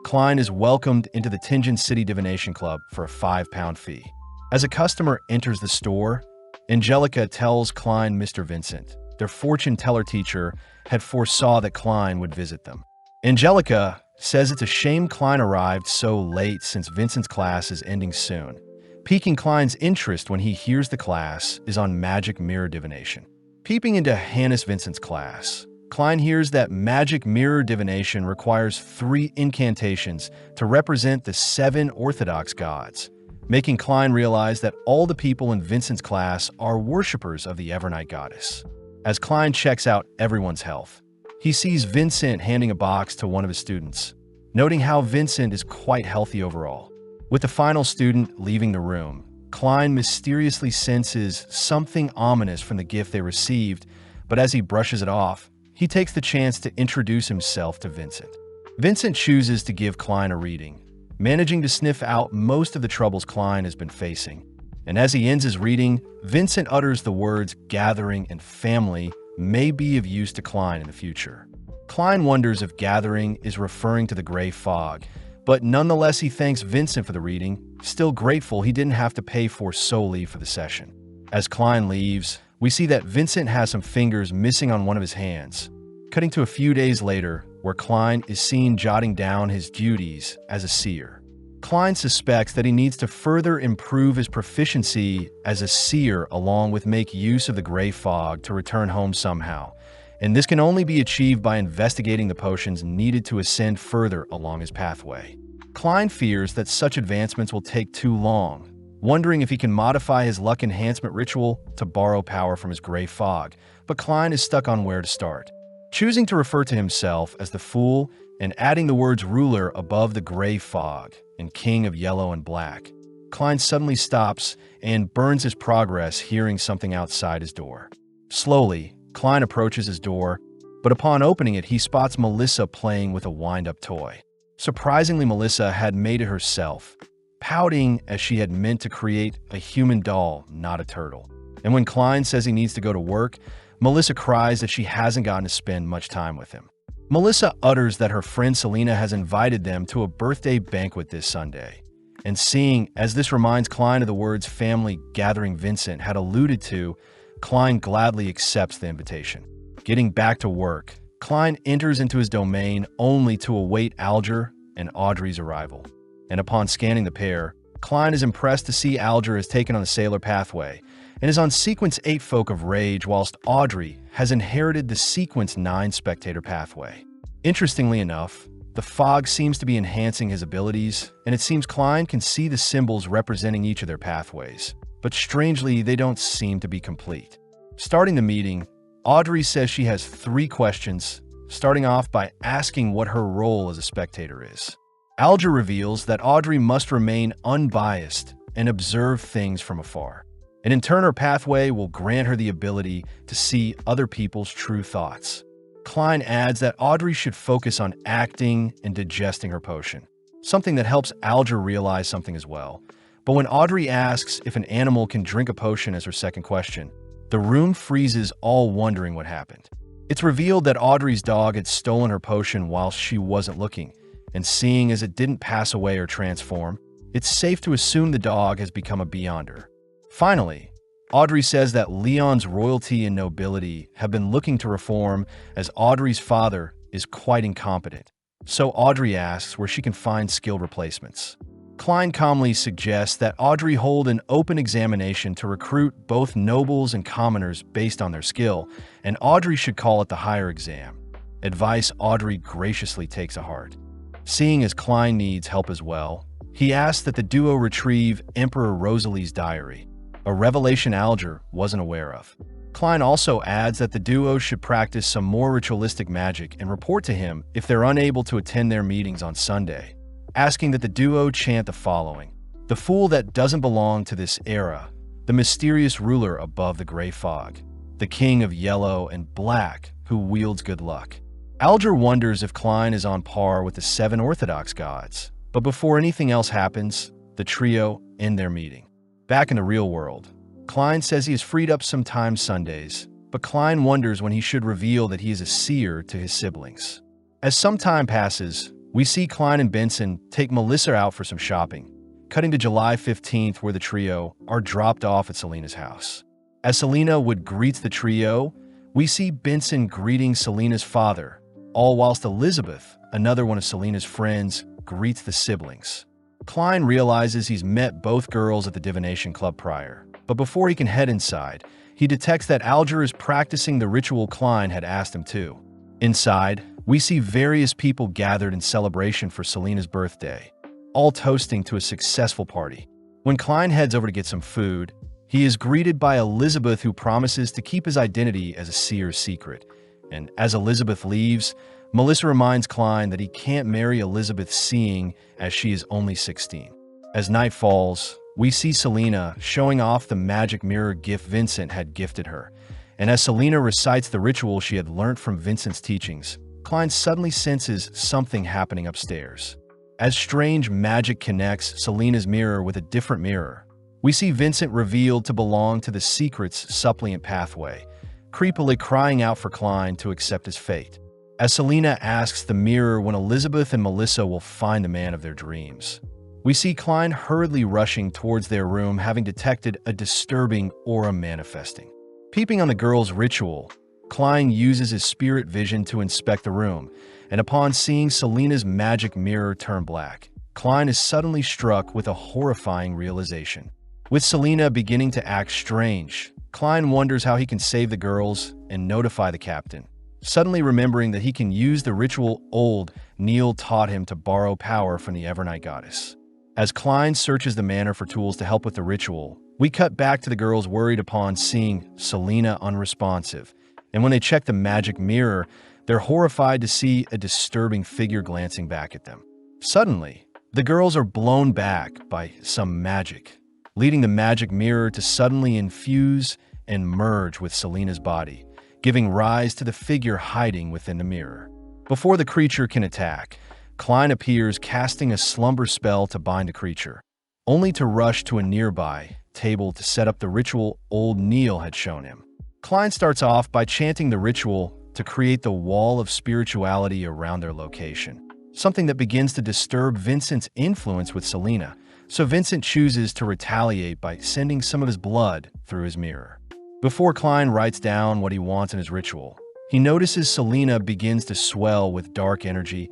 Klein is welcomed into the Tingen City Divination Club for a £5 fee. As a customer enters the store, Angelica tells Klein Mr. Vincent, their fortune teller teacher, had foresaw that Klein would visit them. Angelica says it's a shame Klein arrived so late since Vincent's class is ending soon. Piquing Klein's interest when he hears the class is on magic mirror divination. Peeping into Hannes Vincent's class, Klein hears that magic mirror divination requires 3 incantations to represent the 7 orthodox gods, making Klein realize that all the people in Vincent's class are worshippers of the Evernight goddess. As Klein checks out everyone's health, he sees Vincent handing a box to one of his students, noting how Vincent is quite healthy overall. With the final student leaving the room, Klein mysteriously senses something ominous from the gift they received, but as he brushes it off, he takes the chance to introduce himself to Vincent. Vincent chooses to give Klein a reading, managing to sniff out most of the troubles Klein has been facing. And as he ends his reading, Vincent utters the words gathering and family may be of use to Klein in the future. Klein wonders if gathering is referring to the gray fog, but nonetheless he thanks Vincent for the reading, still grateful he didn't have to pay for solely for the session. As Klein leaves, we see that Vincent has some fingers missing on one of his hands, cutting to a few days later, where Klein is seen jotting down his duties as a seer. Klein suspects that he needs to further improve his proficiency as a seer along with make use of the gray fog to return home somehow, and this can only be achieved by investigating the potions needed to ascend further along his pathway. Klein fears that such advancements will take too long, wondering if he can modify his luck enhancement ritual to borrow power from his gray fog, but Klein is stuck on where to start. Choosing to refer to himself as the Fool and adding the words ruler above the gray fog and king of yellow and black, Klein suddenly stops and burns his progress, hearing something outside his door. Slowly, Klein approaches his door, but upon opening it, he spots Melissa playing with a wind-up toy. Surprisingly, Melissa had made it herself, pouting as she had meant to create a human doll, not a turtle. And when Klein says he needs to go to work, Melissa cries that she hasn't gotten to spend much time with him. Melissa utters that her friend Selena has invited them to a birthday banquet this Sunday. And seeing as this reminds Klein of the words family gathering Vincent had alluded to, Klein gladly accepts the invitation. Getting back to work, Klein enters into his domain only to await Alger and Audrey's arrival. And upon scanning the pair, Klein is impressed to see Alger has taken on the Sailor pathway and is on Sequence 8 Folk of Rage, whilst Audrey has inherited the Sequence 9 Spectator pathway. Interestingly enough, the fog seems to be enhancing his abilities, and it seems Klein can see the symbols representing each of their pathways, but strangely, they don't seem to be complete. Starting the meeting, Audrey says she has 3 questions, starting off by asking what her role as a spectator is. Alger reveals that Audrey must remain unbiased and observe things from afar, and in turn her pathway will grant her the ability to see other people's true thoughts. Klein adds that Audrey should focus on acting and digesting her potion, something that helps Alger realize something as well. But when Audrey asks if an animal can drink a potion as her second question, The room freezes, all wondering what happened. It's revealed that Audrey's dog had stolen her potion while she wasn't looking, and seeing as it didn't pass away or transform, it's safe to assume the dog has become a Beyonder. Finally, Audrey says that Leon's royalty and nobility have been looking to reform, as Audrey's father is quite incompetent. So Audrey asks where she can find skilled replacements. Klein calmly suggests that Audrey hold an open examination to recruit both nobles and commoners based on their skill, and Audrey should call it the higher exam. Advice Audrey graciously takes to heart. Seeing as Klein needs help as well, he asks that the duo retrieve Emperor Rosalie's diary, a revelation Alger wasn't aware of. Klein also adds that the duo should practice some more ritualistic magic and report to him if they're unable to attend their meetings on Sunday, asking that the duo chant the following: "The fool that doesn't belong to this era, the mysterious ruler above the gray fog, the king of yellow and black who wields good luck." Alger wonders if Klein is on par with the 7 Orthodox gods, but before anything else happens, the trio end their meeting. Back in the real world, Klein says he has freed up some time Sundays, but Klein wonders when he should reveal that he is a seer to his siblings. As some time passes, we see Klein and Benson take Melissa out for some shopping, cutting to July 15th where the trio are dropped off at Selena's house. As Selena would greet the trio, we see Benson greeting Selena's father, all whilst Elizabeth, another one of Selena's friends, greets the siblings. Klein realizes he's met both girls at the divination club prior, but before he can head inside, he detects that Alger is practicing the ritual Klein had asked him to. Inside, we see various people gathered in celebration for Selena's birthday, all toasting to a successful party. When Klein heads over to get some food, he is greeted by Elizabeth, who promises to keep his identity as a seer's secret. And as Elizabeth leaves, Melissa reminds Klein that he can't marry Elizabeth, seeing as she is only 16. As night falls, we see Selena showing off the magic mirror gift Vincent had gifted her. And as Selena recites the ritual she had learnt from Vincent's teachings, Klein suddenly senses something happening upstairs. As strange magic connects Selena's mirror with a different mirror, we see Vincent revealed to belong to the secret's suppliant pathway, creepily crying out for Klein to accept his fate. As Selena asks the mirror when Elizabeth and Melissa will find the man of their dreams, we see Klein hurriedly rushing towards their room, having detected a disturbing aura manifesting. Peeping on the girls' ritual, Klein uses his spirit vision to inspect the room, and upon seeing Selena's magic mirror turn black, Klein is suddenly struck with a horrifying realization. With Selena beginning to act strange, Klein wonders how he can save the girls and notify the captain, suddenly remembering that he can use the ritual old Neil taught him to borrow power from the Evernight goddess. As Klein searches the manor for tools to help with the ritual, we cut back to the girls worried upon seeing Selena unresponsive, and when they check the magic mirror, they're horrified to see a disturbing figure glancing back at them. Suddenly, the girls are blown back by some magic, leading the magic mirror to suddenly infuse and merge with Selena's body, giving rise to the figure hiding within the mirror. Before the creature can attack, Klein appears, casting a slumber spell to bind the creature, only to rush to a nearby table to set up the ritual old Neil had shown him. Klein starts off by chanting the ritual to create the wall of spirituality around their location, something that begins to disturb Vincent's influence with Selena, so Vincent chooses to retaliate by sending some of his blood through his mirror. Before Klein writes down what he wants in his ritual, he notices Selena begins to swell with dark energy,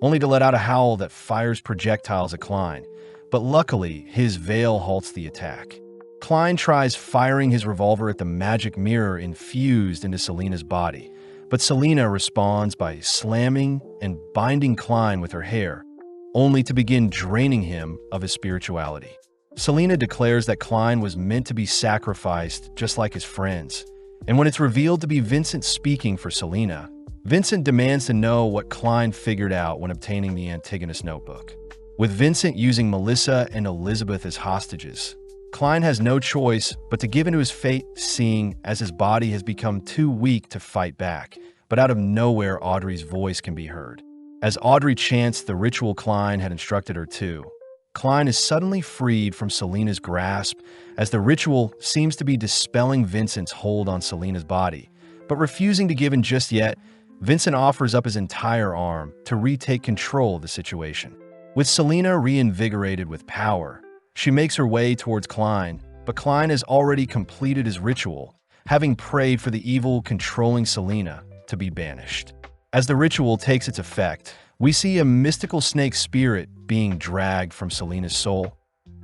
only to let out a howl that fires projectiles at Klein, but luckily his veil halts the attack. Klein tries firing his revolver at the magic mirror infused into Selena's body, but Selena responds by slamming and binding Klein with her hair, only to begin draining him of his spirituality. Selena declares that Klein was meant to be sacrificed just like his friends, and when it's revealed to be Vincent speaking for Selena, Vincent demands to know what Klein figured out when obtaining the Antigonus notebook. With Vincent using Melissa and Elizabeth as hostages, Klein has no choice but to give into his fate, seeing as his body has become too weak to fight back, but out of nowhere Audrey's voice can be heard. As Audrey chants the ritual Klein had instructed her to, Klein is suddenly freed from Selena's grasp as the ritual seems to be dispelling Vincent's hold on Selena's body. But refusing to give in just yet, Vincent offers up his entire arm to retake control of the situation. With Selena reinvigorated with power, she makes her way towards Klein, but Klein has already completed his ritual, having prayed for the evil controlling Selena to be banished. As the ritual takes its effect, we see a mystical snake spirit being dragged from Selena's soul,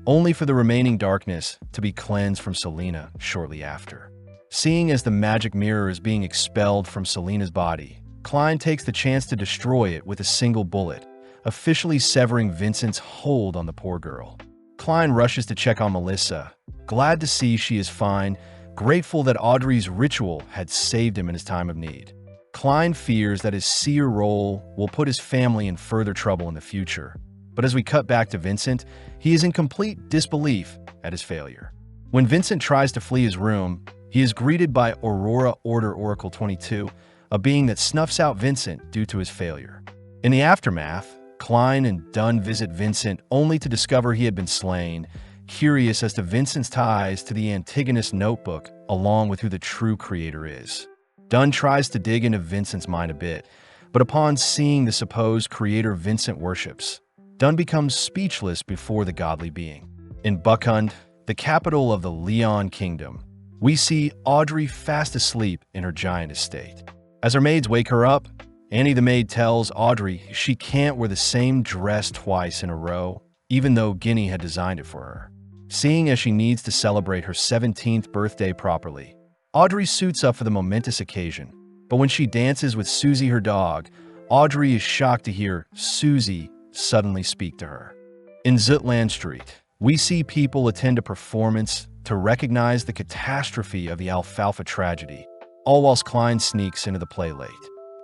only for the remaining darkness to be cleansed from Selena shortly after. Seeing as the magic mirror is being expelled from Selena's body, Klein takes the chance to destroy it with a single bullet, officially severing Vincent's hold on the poor girl. Klein rushes to check on Melissa, glad to see she is fine, grateful that Audrey's ritual had saved him in his time of need. Klein fears that his seer role will put his family in further trouble in the future. But as we cut back to Vincent, he is in complete disbelief at his failure. When Vincent tries to flee his room, he is greeted by Aurora Order Oracle 22, a being that snuffs out Vincent due to his failure. In the aftermath, Klein and Dunn visit Vincent only to discover he had been slain, curious as to Vincent's ties to the Antigonus notebook along with who the true creator is. Dunn tries to dig into Vincent's mind a bit, but upon seeing the supposed creator Vincent worships, Dunn becomes speechless before the godly being. In Buckhund, the capital of the Leon Kingdom, we see Audrey fast asleep in her giant estate. As her maids wake her up, Annie the maid tells Audrey she can't wear the same dress twice in a row, even though Guinea had designed it for her. Seeing as she needs to celebrate her 17th birthday properly, Audrey suits up for the momentous occasion, but when she dances with Susie her dog, Audrey is shocked to hear Susie suddenly speak to her. In Zutland Street, we see people attend a performance to recognize the catastrophe of the Alfalfa tragedy, all whilst Klein sneaks into the play late.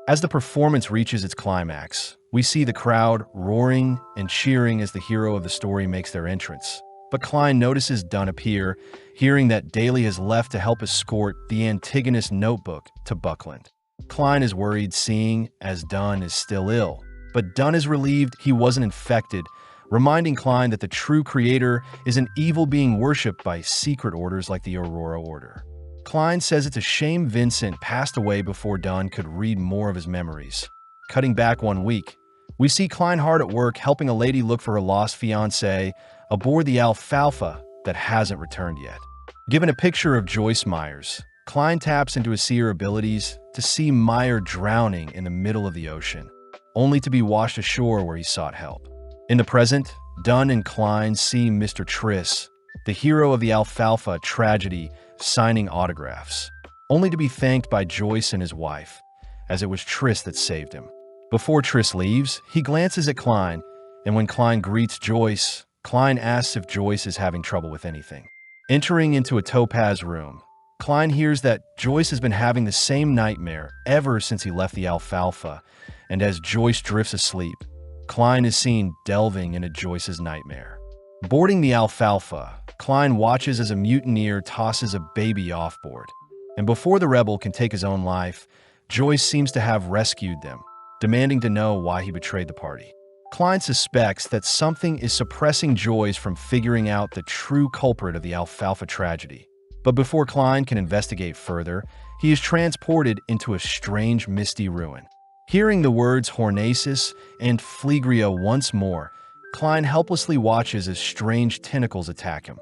As the performance reaches its climax, we see the crowd roaring and cheering as the hero of the story makes their entrance. But Klein notices Dunn appear, hearing that Daly has left to help escort the Antigonus notebook to Buckland. Klein is worried seeing as Dunn is still ill, but Dunn is relieved he wasn't infected, reminding Klein that the true creator is an evil being worshipped by secret orders like the Aurora Order. Klein says it's a shame Vincent passed away before Dunn could read more of his memories. Cutting back 1 week, we see Klein hard at work helping a lady look for her lost fiancé aboard the Alfalfa that hasn't returned yet. Given a picture of Joyce Myers, Klein taps into his seer abilities to see Meyer drowning in the middle of the ocean, only to be washed ashore where he sought help. In the present, Dunn and Klein see Mr. Triss, the hero of the Alfalfa tragedy, signing autographs, only to be thanked by Joyce and his wife, as it was Triss that saved him. Before Triss leaves, he glances at Klein, and when Klein greets Joyce, Klein asks if Joyce is having trouble with anything. Entering into a topaz room, Klein hears that Joyce has been having the same nightmare ever since he left the Alfalfa, and as Joyce drifts asleep, Klein is seen delving into Joyce's nightmare. Boarding the Alfalfa, Klein watches as a mutineer tosses a baby offboard, and before the rebel can take his own life, Joyce seems to have rescued them, demanding to know why he betrayed the party. Klein suspects that something is suppressing Joyce from figuring out the true culprit of the Alfalfa tragedy. But before Klein can investigate further, he is transported into a strange misty ruin. Hearing the words Hornacis and Phlegria once more, Klein helplessly watches as strange tentacles attack him,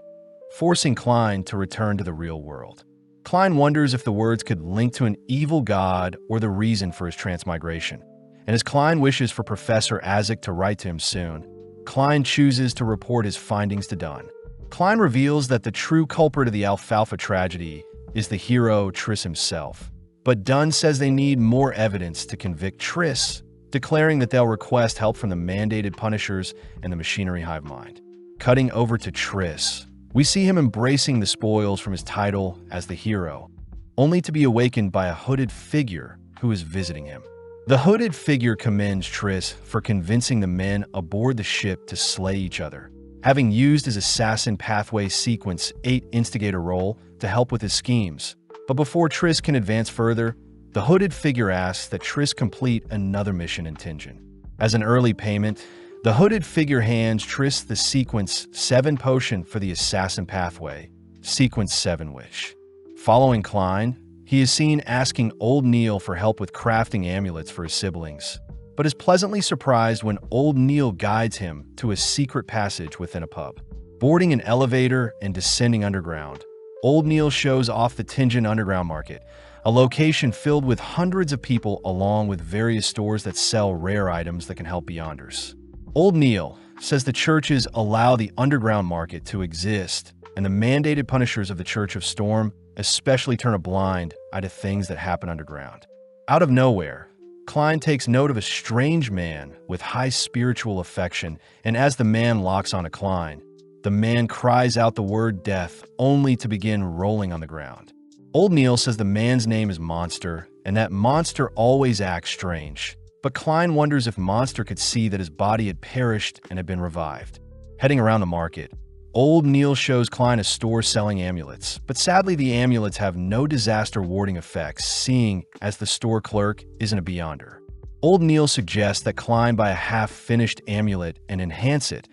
forcing Klein to return to the real world. Klein wonders if the words could link to an evil god or the reason for his transmigration. And as Klein wishes for Professor Azik to write to him soon, Klein chooses to report his findings to Dunn. Klein reveals that the true culprit of the Alfalfa tragedy is the hero Triss himself. But Dunn says they need more evidence to convict Triss, declaring that they'll request help from the mandated Punishers and the Machinery Hive Mind. Cutting over to Triss, we see him embracing the spoils from his title as the hero, only to be awakened by a hooded figure who is visiting him. The hooded figure commends Triss for convincing the men aboard the ship to slay each other, having used his Assassin Pathway Sequence 8 instigator role to help with his schemes. But before Triss can advance further, the hooded figure asks that Triss complete another mission in Tingen. As an early payment, The hooded figure hands Triss the Sequence 7 potion for the assassin pathway, Sequence 7 Wish. Following Klein, he is seen asking Old Neil for help with crafting amulets for his siblings, but is pleasantly surprised when Old Neil guides him to a secret passage within a pub. Boarding an elevator and descending underground, Old Neil shows off the Tianjin Underground Market, a location filled with hundreds of people along with various stores that sell rare items that can help Beyonders. Old Neil says the churches allow the underground market to exist, and the mandated punishers of the Church of Storm especially turn a blind eye to things that happen underground. Out of nowhere, Klein takes note of a strange man with high spiritual affection, and as the man locks onto Klein, the man cries out the word death only to begin rolling on the ground. Old Neil says the man's name is Monster, and that Monster always acts strange. But Klein wonders if Monster could see that his body had perished and had been revived. Heading around the market, Old Neil shows Klein a store selling amulets, but sadly the amulets have no disaster warding effects, seeing as the store clerk isn't a Beyonder. Old Neil suggests that Klein buy a half-finished amulet and enhance it,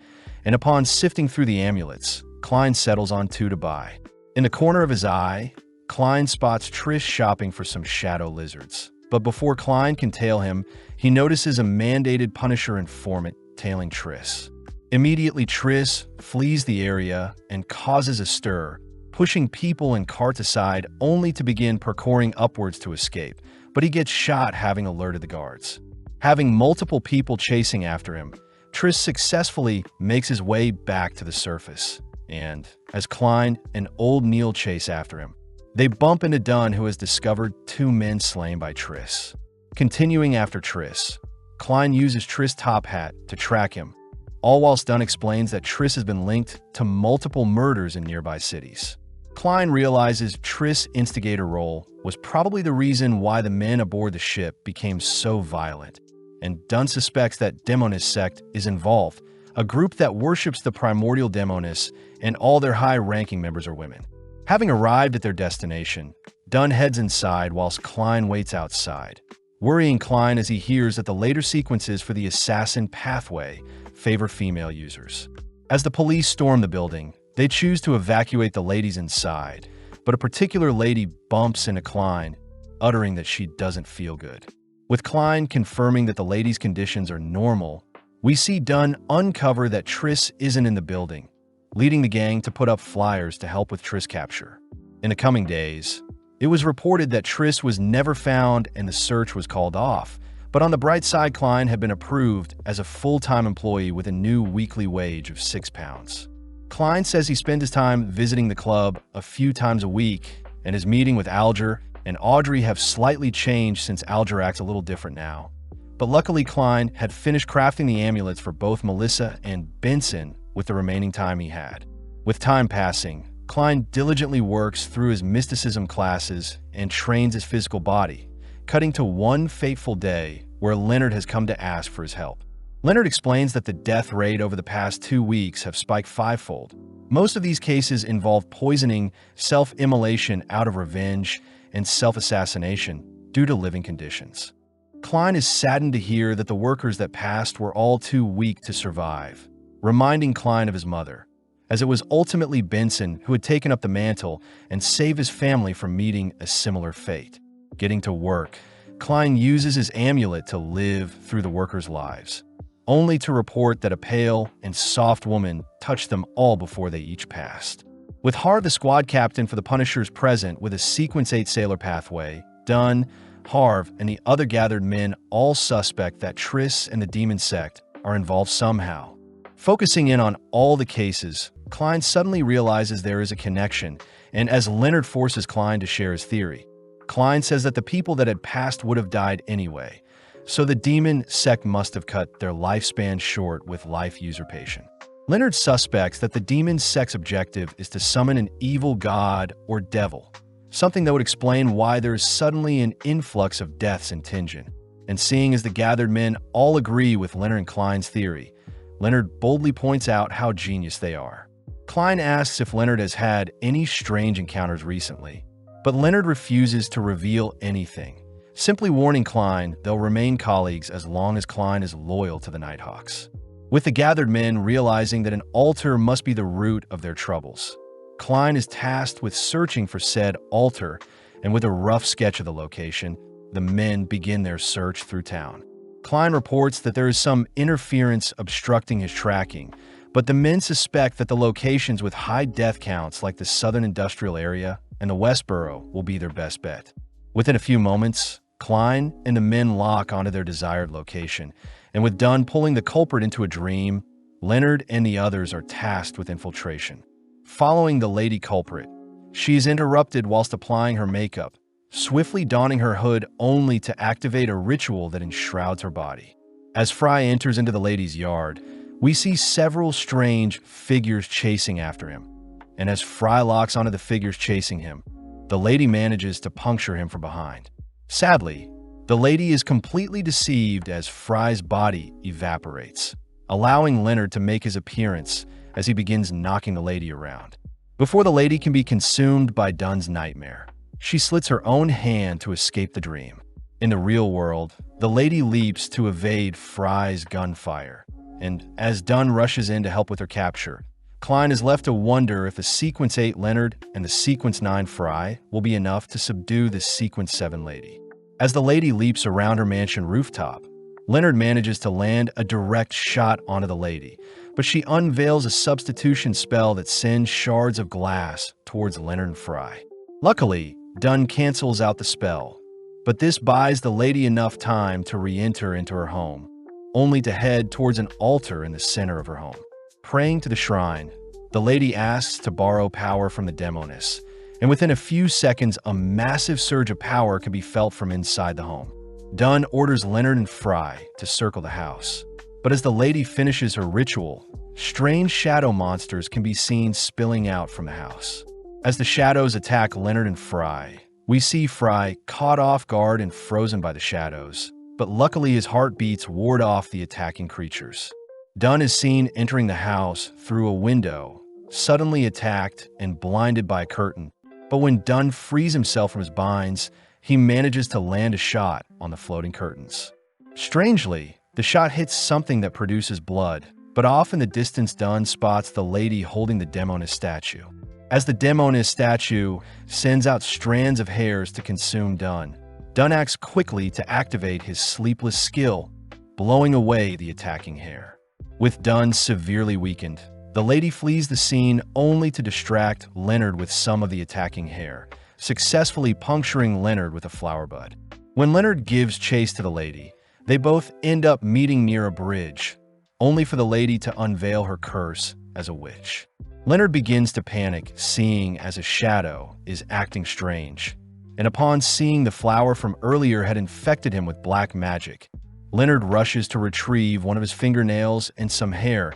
and upon sifting through the amulets, Klein settles on 2 to buy. In the corner of his eye, Klein spots Triss shopping for some shadow lizards. But before Klein can tail him, he notices a mandated Punisher informant tailing Triss. Immediately, Triss flees the area and causes a stir, pushing people and carts aside only to begin parkouring upwards to escape, but he gets shot having alerted the guards. Having multiple people chasing after him, Triss successfully makes his way back to the surface, and as Klein and Old Neil chase after him, they bump into Dunn, who has discovered 2 men slain by Triss. Continuing after Triss, Klein uses Triss' top hat to track him, all whilst Dunn explains that Triss has been linked to multiple murders in nearby cities. Klein realizes Triss' instigator role was probably the reason why the men aboard the ship became so violent, and Dunn suspects that Demonist sect is involved, a group that worships the primordial Demonists, and all their high-ranking members are women. Having arrived at their destination, Dunn heads inside whilst Klein waits outside, worrying Klein as he hears that the later sequences for the assassin pathway favor female users. As the police storm the building, they choose to evacuate the ladies inside, but a particular lady bumps into Klein, uttering that she doesn't feel good. With Klein confirming that the lady's conditions are normal, we see Dunn uncover that Triss isn't in the building, leading the gang to put up flyers to help with Triss capture. In the coming days, it was reported that Triss was never found and the search was called off, but on the bright side, Klein had been approved as a full-time employee with a new weekly wage of £6. Klein says he spends his time visiting the club a few times a week, and his meeting with Alger and Audrey have slightly changed since Alger acts a little different now. But luckily, Klein had finished crafting the amulets for both Melissa and Benson with the remaining time he had. With time passing, Klein diligently works through his mysticism classes and trains his physical body, cutting to one fateful day where Leonard has come to ask for his help. Leonard explains that the death rate over the past 2 weeks have spiked 5-fold. Most of these cases involve poisoning, self-immolation out of revenge, and self-assassination due to living conditions. Klein is saddened to hear that the workers that passed were all too weak to survive, reminding Klein of his mother, as it was ultimately Benson who had taken up the mantle and saved his family from meeting a similar fate. Getting to work, Klein uses his amulet to live through the workers' lives, only to report that a pale and soft woman touched them all before they each passed. With Har, the squad captain for the Punishers, present with a Sequence 8 sailor pathway, Dunn, Harv, and the other gathered men all suspect that Triss and the Demon Sect are involved somehow. Focusing in on all the cases, Klein suddenly realizes there is a connection, and as Leonard forces Klein to share his theory, Klein says that the people that had passed would have died anyway, so the Demon Sect must have cut their lifespan short with life usurpation. Leonard suspects that the Demon Sect's objective is to summon an evil god or devil, something that would explain why there is suddenly an influx of deaths in Tianjin. And seeing as the gathered men all agree with Leonard and Klein's theory, Leonard boldly points out how genius they are. Klein asks if Leonard has had any strange encounters recently, but Leonard refuses to reveal anything, simply warning Klein they'll remain colleagues as long as Klein is loyal to the Nighthawks. with the gathered men realizing that an altar must be the root of their troubles. Klein is tasked with searching for said altar, and with a rough sketch of the location, the men begin their search through town. Klein reports that there is some interference obstructing his tracking, but the men suspect that the locations with high death counts like the Southern Industrial Area and the Westboro will be their best bet. Within a few moments, Klein and the men lock onto their desired location, and with Dunn pulling the culprit into a dream, Leonard and the others are tasked with infiltration. Following the lady culprit, she is interrupted whilst applying her makeup, swiftly donning her hood only to activate a ritual that enshrouds her body. As Fry enters into the lady's yard, we see several strange figures chasing after him, and as Fry locks onto the figures chasing him, the lady manages to puncture him from behind. Sadly, the lady is completely deceived as Fry's body evaporates, allowing Leonard to make his appearance as he begins knocking the lady around. Before the lady can be consumed by Dunn's nightmare, she slits her own hand to escape the dream. In the real world, the lady leaps to evade Fry's gunfire, and as Dunn rushes in to help with her capture, Klein is left to wonder if the Sequence 8 Leonard and the Sequence 9 Fry will be enough to subdue the Sequence 7 lady. As the lady leaps around her mansion rooftop, Leonard manages to land a direct shot onto the lady, but she unveils a substitution spell that sends shards of glass towards Leonard and Fry. Luckily, Dunn cancels out the spell, but this buys the lady enough time to re-enter into her home, only to head towards an altar in the center of her home. Praying to the shrine, the lady asks to borrow power from the demoness, and within a few seconds, a massive surge of power can be felt from inside the home. Dunn orders Leonard and Fry to circle the house, but as the lady finishes her ritual, strange shadow monsters can be seen spilling out from the house. As the shadows attack Leonard and Fry, we see Fry caught off guard and frozen by the shadows, but luckily his heartbeats ward off the attacking creatures. Dunn is seen entering the house through a window, suddenly attacked and blinded by a curtain, but when Dunn frees himself from his binds, he manages to land a shot on the floating curtains. Strangely, the shot hits something that produces blood, but off in the distance Dunn spots the lady holding the demoness statue. As the demoness statue sends out strands of hairs to consume Dunn, Dunn acts quickly to activate his sleepless skill, blowing away the attacking hair. With Dunn severely weakened, the lady flees the scene only to distract Leonard with some of the attacking hair, successfully puncturing Leonard with a flower bud. When Leonard gives chase to the lady, they both end up meeting near a bridge, only for the lady to unveil her curse as a witch. Leonard begins to panic, seeing as a shadow is acting strange, and upon seeing the flower from earlier had infected him with black magic, Leonard rushes to retrieve one of his fingernails and some hair,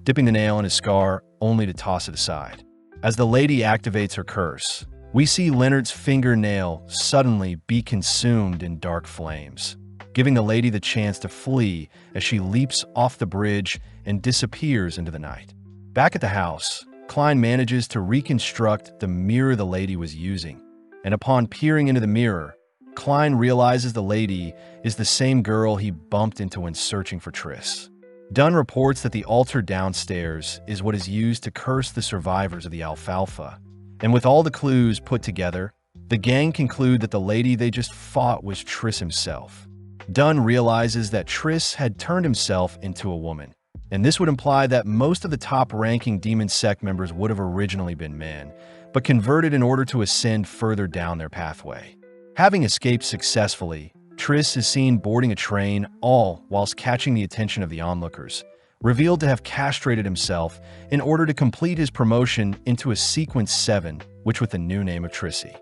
dipping the nail in his scar only to toss it aside. As the lady activates her curse, we see Leonard's fingernail suddenly be consumed in dark flames, giving the lady the chance to flee as she leaps off the bridge and disappears into the night. Back at the house, Klein manages to reconstruct the mirror the lady was using, and upon peering into the mirror, Klein realizes the lady is the same girl he bumped into when searching for Triss. Dunn reports that the altar downstairs is what is used to curse the survivors of the Alfalfa, and with all the clues put together, the gang conclude that the lady they just fought was Triss himself. Dunn realizes that Triss had turned himself into a woman, and this would imply that most of the top-ranking Demon Sect members would have originally been men, but converted in order to ascend further down their pathway. Having escaped successfully, Triss is seen boarding a train, all whilst catching the attention of the onlookers, revealed to have castrated himself in order to complete his promotion into a Sequence 7, which with the new name of Trissy.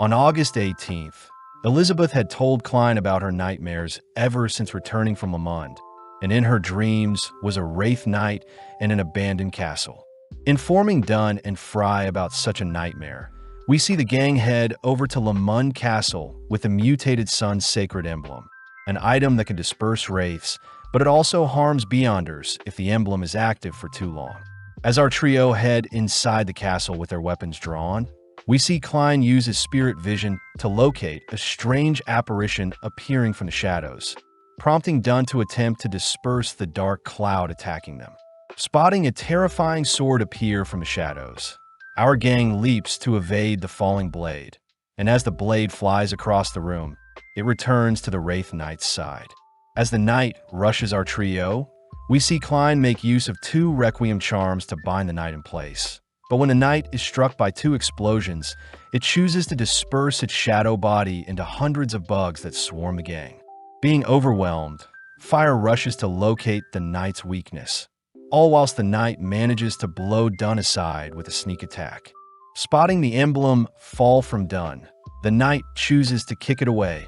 On August 18th, Elizabeth had told Klein about her nightmares ever since returning from Le Monde, and in her dreams was a Wraith Knight and an abandoned castle. Informing Dunn and Fry about such a nightmare, we see the gang head over to Le Monde Castle with the mutated sun's sacred emblem, an item that can disperse wraiths, but it also harms Beyonders if the emblem is active for too long. As our trio head inside the castle with their weapons drawn, we see Klein use his spirit vision to locate a strange apparition appearing from the shadows. prompting Dunn to attempt to disperse the dark cloud attacking them. Spotting a terrifying sword appear from the shadows, our gang leaps to evade the falling blade, and as the blade flies across the room, it returns to the Wraith Knight's side. As the knight rushes our trio, we see Klein make use of 2 Requiem charms to bind the knight in place. But when the knight is struck by 2 explosions, it chooses to disperse its shadow body into hundreds of bugs that swarm the gang. Being overwhelmed, Fire rushes to locate the knight's weakness, all whilst the knight manages to blow Dunn aside with a sneak attack. Spotting the emblem fall from Dunn, the knight chooses to kick it away,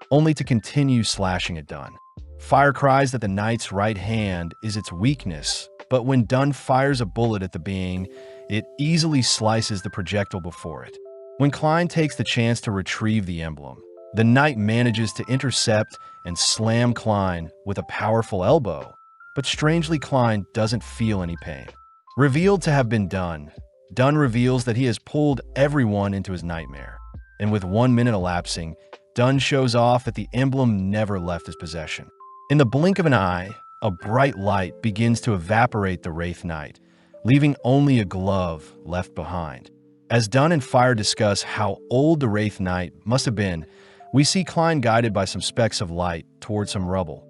only to continue slashing at Dunn. Fire cries that the knight's right hand is its weakness, but when Dunn fires a bullet at the being, it easily slices the projectile before it. When Klein takes the chance to retrieve the emblem, the knight manages to intercept and slam Klein with a powerful elbow, but strangely Klein doesn't feel any pain. Revealed to have been Dunn reveals that he has pulled everyone into his nightmare, and with 1 minute elapsing, Dunn shows off that the emblem never left his possession. In the blink of an eye, a bright light begins to evaporate the Wraith Knight, leaving only a glove left behind. As Dunn and Fire discuss how old the Wraith Knight must have been, we see Klein guided by some specks of light toward some rubble,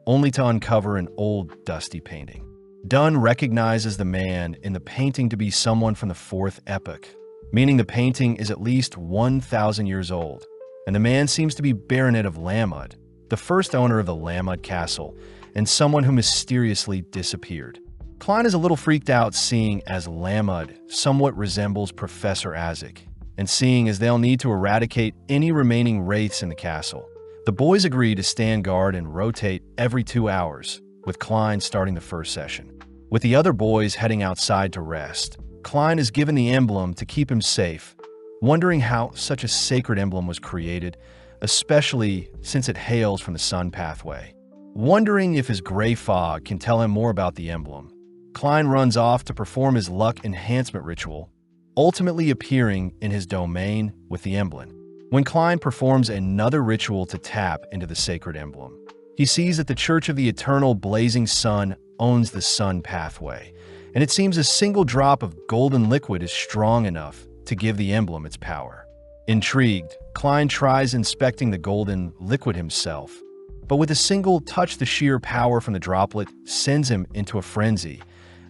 only to uncover an old, dusty painting. Dunn recognizes the man in the painting to be someone from the 4th epoch, meaning the painting is at least 1,000 years old, and the man seems to be Baronet of Lamud, the first owner of the Lamud Castle, and someone who mysteriously disappeared. Klein is a little freaked out seeing as Lamud somewhat resembles Professor Isaac, and seeing as they'll need to eradicate any remaining wraiths in the castle. The boys agree to stand guard and rotate every 2 hours, with Klein starting the first session. With the other boys heading outside to rest, Klein is given the emblem to keep him safe, wondering how such a sacred emblem was created, especially since it hails from the sun pathway. Wondering if his gray fog can tell him more about the emblem, Klein runs off to perform his luck enhancement ritual, ultimately appearing in his domain with the emblem. When Klein performs another ritual to tap into the sacred emblem, he sees that the Church of the Eternal Blazing Sun owns the sun pathway, and it seems a single drop of golden liquid is strong enough to give the emblem its power. Intrigued, Klein tries inspecting the golden liquid himself, but with a single touch the sheer power from the droplet sends him into a frenzy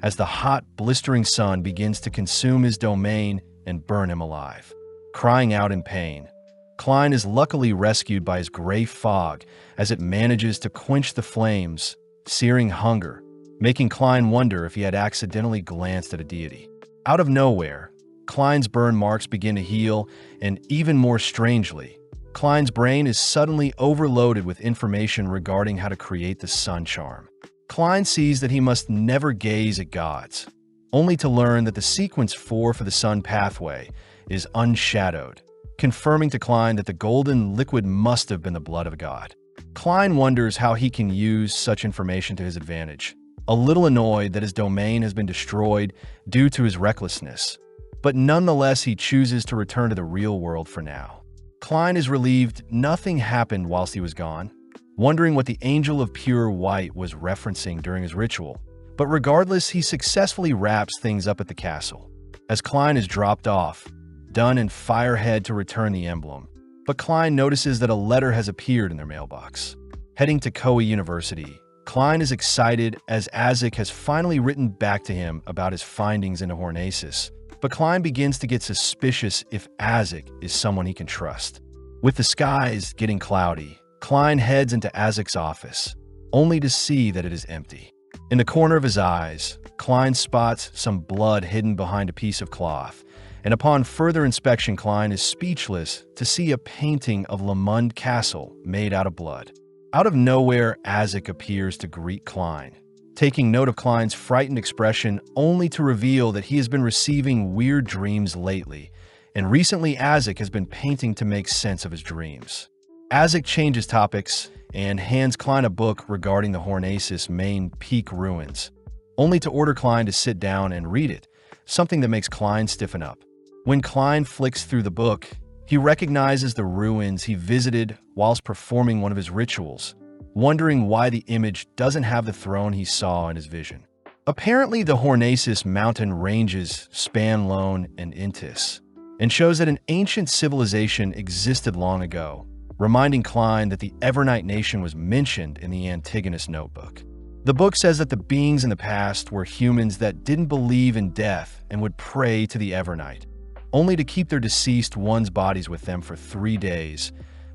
as the hot, blistering sun begins to consume his domain and burn him alive. Crying out in pain, Klein is luckily rescued by his gray fog as it manages to quench the flames, searing hunger, making Klein wonder if he had accidentally glanced at a deity. Out of nowhere, Klein's burn marks begin to heal, and even more strangely, Klein's brain is suddenly overloaded with information regarding how to create the sun charm. Klein sees that he must never gaze at gods, only to learn that the sequence 4 for the sun pathway is unshadowed, confirming to Klein that the golden liquid must have been the blood of a god. Klein wonders how he can use such information to his advantage, a little annoyed that his domain has been destroyed due to his recklessness, but nonetheless he chooses to return to the real world for now. Klein is relieved nothing happened whilst he was gone, wondering what the Angel of Pure White was referencing during his ritual, but regardless he successfully wraps things up at the castle. As Klein is dropped off, Dunn and Fire head to return the emblem, but Klein notices that a letter has appeared in their mailbox. Heading to Koei University, Klein is excited as Isaac has finally written back to him about his findings into Hornaces, but Klein begins to get suspicious if Isaac is someone he can trust. With the skies getting cloudy, Klein heads into Isaac's office, only to see that it is empty. In the corner of his eyes, Klein spots some blood hidden behind a piece of cloth, and upon further inspection Klein is speechless to see a painting of Lamund Castle made out of blood. Out of nowhere, Isaac appears to greet Klein, taking note of Klein's frightened expression only to reveal that he has been receiving weird dreams lately, and recently Isaac has been painting to make sense of his dreams. Isaac changes topics and hands Klein a book regarding the Hornaces main peak ruins, only to order Klein to sit down and read it, something that makes Klein stiffen up. When Klein flicks through the book, he recognizes the ruins he visited whilst performing one of his rituals, wondering why the image doesn't have the throne he saw in his vision. Apparently, the Hornacis mountain ranges span Lone and Intis, and shows that an ancient civilization existed long ago, reminding Klein that the Evernight nation was mentioned in the Antigonus notebook. The book says that the beings in the past were humans that didn't believe in death and would pray to the Evernight, only to keep their deceased ones' bodies with them for 3 days,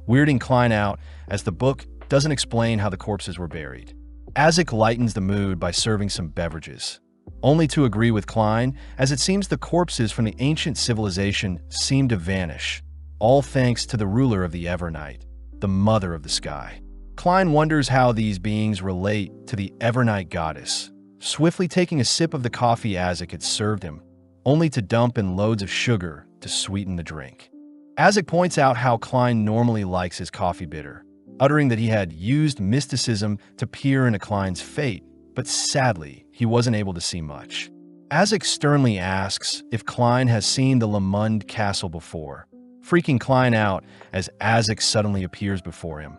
weirding Klein out as the book doesn't explain how the corpses were buried. Azik lightens the mood by serving some beverages, only to agree with Klein, as it seems the corpses from the ancient civilization seem to vanish, all thanks to the ruler of the Evernight, the mother of the sky. Klein wonders how these beings relate to the Evernight goddess, swiftly taking a sip of the coffee Azik had served him, only to dump in loads of sugar to sweeten the drink. Azik points out how Klein normally likes his coffee bitter, uttering that he had used mysticism to peer into Klein's fate, but sadly, he wasn't able to see much. Azik sternly asks if Klein has seen the Lamund castle before, freaking Klein out as Azik suddenly appears before him,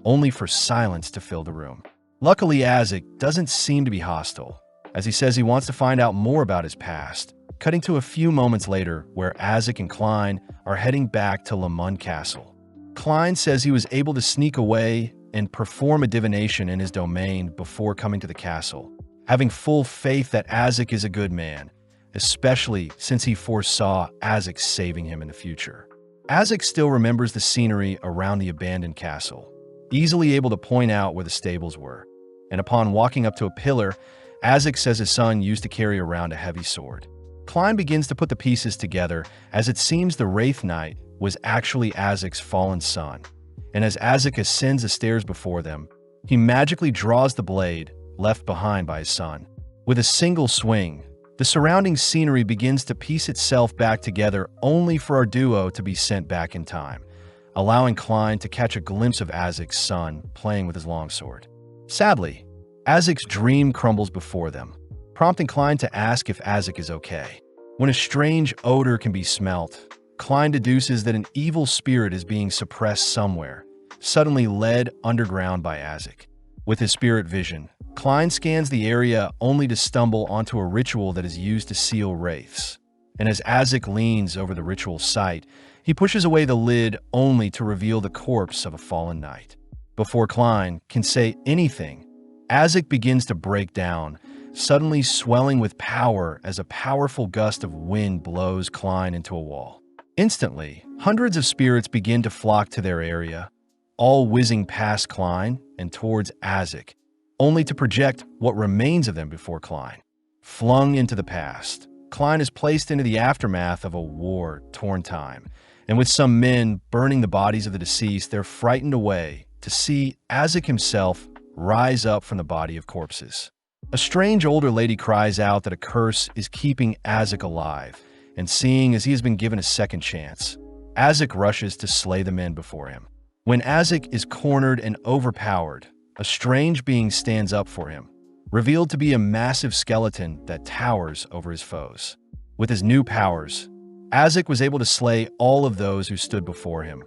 only for silence to fill the room. Luckily, Azik doesn't seem to be hostile, as he says he wants to find out more about his past, cutting to a few moments later where Azik and Klein are heading back to Lamund Castle. Klein says he was able to sneak away and perform a divination in his domain before coming to the castle, having full faith that Azik is a good man, especially since he foresaw Azik saving him in the future. Azik still remembers the scenery around the abandoned castle, easily able to point out where the stables were, and upon walking up to a pillar, Azik says his son used to carry around a heavy sword. Klein begins to put the pieces together, as it seems the Wraith Knight was actually Azik's fallen son, and as Azik ascends the stairs before them, he magically draws the blade left behind by his son. With a single swing, the surrounding scenery begins to piece itself back together, only for our duo to be sent back in time, allowing Klein to catch a glimpse of Azik's son playing with his longsword. Sadly, Azik's dream crumbles before them, prompting Klein to ask if Azik is okay. When a strange odor can be smelt, Klein deduces that an evil spirit is being suppressed somewhere, suddenly led underground by Azik. With his spirit vision, Klein scans the area only to stumble onto a ritual that is used to seal wraiths. And as Azik leans over the ritual site, he pushes away the lid only to reveal the corpse of a fallen knight. Before Klein can say anything, Azik begins to break down, suddenly swelling with power as a powerful gust of wind blows Klein into a wall. Instantly, hundreds of spirits begin to flock to their area, all whizzing past Klein and towards Azik, only to project what remains of them before Klein. Flung into the past, Klein is placed into the aftermath of a war-torn time, and with some men burning the bodies of the deceased, they're frightened away to see Azik himself rise up from the body of corpses. A strange older lady cries out that a curse is keeping Azik alive, and seeing as he has been given a second chance, Azik rushes to slay the men before him. When Azik is cornered and overpowered, a strange being stands up for him, revealed to be a massive skeleton that towers over his foes. With his new powers, Azik was able to slay all of those who stood before him,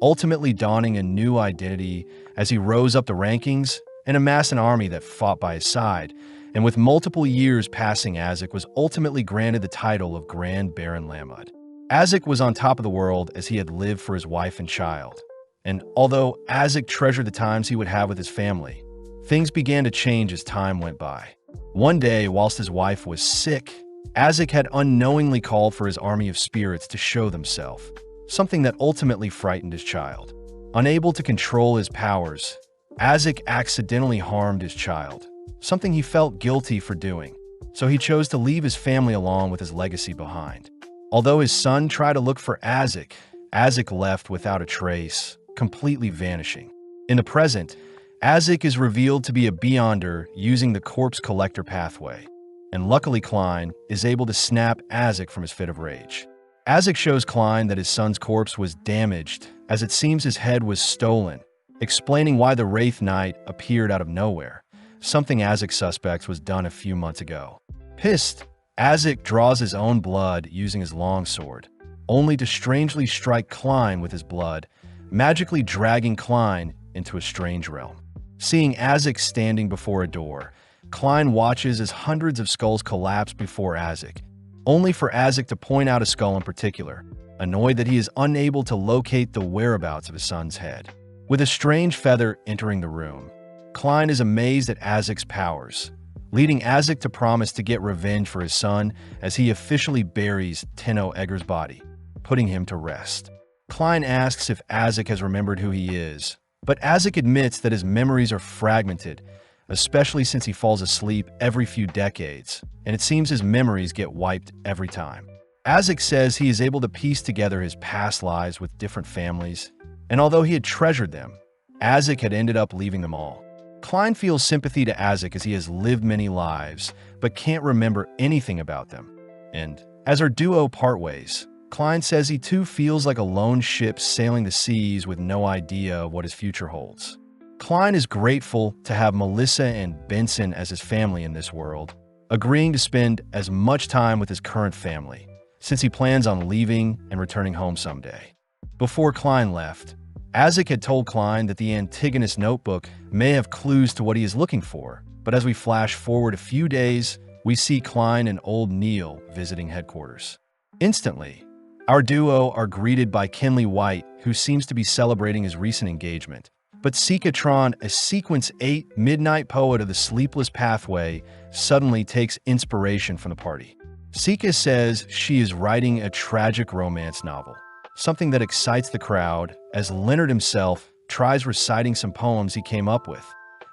ultimately donning a new identity as he rose up the rankings and amassed an army that fought by his side, and with multiple years passing, Azik was ultimately granted the title of Grand Baron Lamud. Azik was on top of the world as he had lived for his wife and child, and although Azik treasured the times he would have with his family, things began to change as time went by. One day, whilst his wife was sick, Azik had unknowingly called for his army of spirits to show themselves, something that ultimately frightened his child. Unable to control his powers, Azik accidentally harmed his child, something he felt guilty for doing, so he chose to leave his family along with his legacy behind. Although his son tried to look for Azik, Azik left without a trace, completely vanishing. In the present, Azik is revealed to be a Beyonder using the corpse collector pathway, and luckily Klein is able to snap Azik from his fit of rage. Azik shows Klein that his son's corpse was damaged, as it seems his head was stolen, explaining why the Wraith Knight appeared out of nowhere, something Azik suspects was done a few months ago. Pissed, Azik draws his own blood using his longsword, only to strangely strike Klein with his blood, magically dragging Klein into a strange realm. Seeing Azek standing before a door, Klein watches as hundreds of skulls collapse before Azek, only for Azek to point out a skull in particular, annoyed that he is unable to locate the whereabouts of his son's head. With a strange feather entering the room, Klein is amazed at Azek's powers, leading Azek to promise to get revenge for his son as he officially buries Tenno Egger's body, putting him to rest. Klein asks if Azek has remembered who he is, but Azek admits that his memories are fragmented, especially since he falls asleep every few decades, and it seems his memories get wiped every time. Azek says he is able to piece together his past lives with different families, and although he had treasured them, Azek had ended up leaving them all. Klein feels sympathy to Azek as he has lived many lives, but can't remember anything about them. And as our duo part ways, Klein says he too feels like a lone ship sailing the seas with no idea of what his future holds. Klein is grateful to have Melissa and Benson as his family in this world, agreeing to spend as much time with his current family, since he plans on leaving and returning home someday. Before Klein left, Azek had told Klein that the Antigonus notebook may have clues to what he is looking for, but as we flash forward a few days, we see Klein and old Neil visiting headquarters. Instantly, our duo are greeted by Kenley White, who seems to be celebrating his recent engagement. But Sikatron, a Sequence 8 midnight poet of the Sleepless Pathway, suddenly takes inspiration from the party. Sika says she is writing a tragic romance novel, something that excites the crowd, as Leonard himself tries reciting some poems he came up with.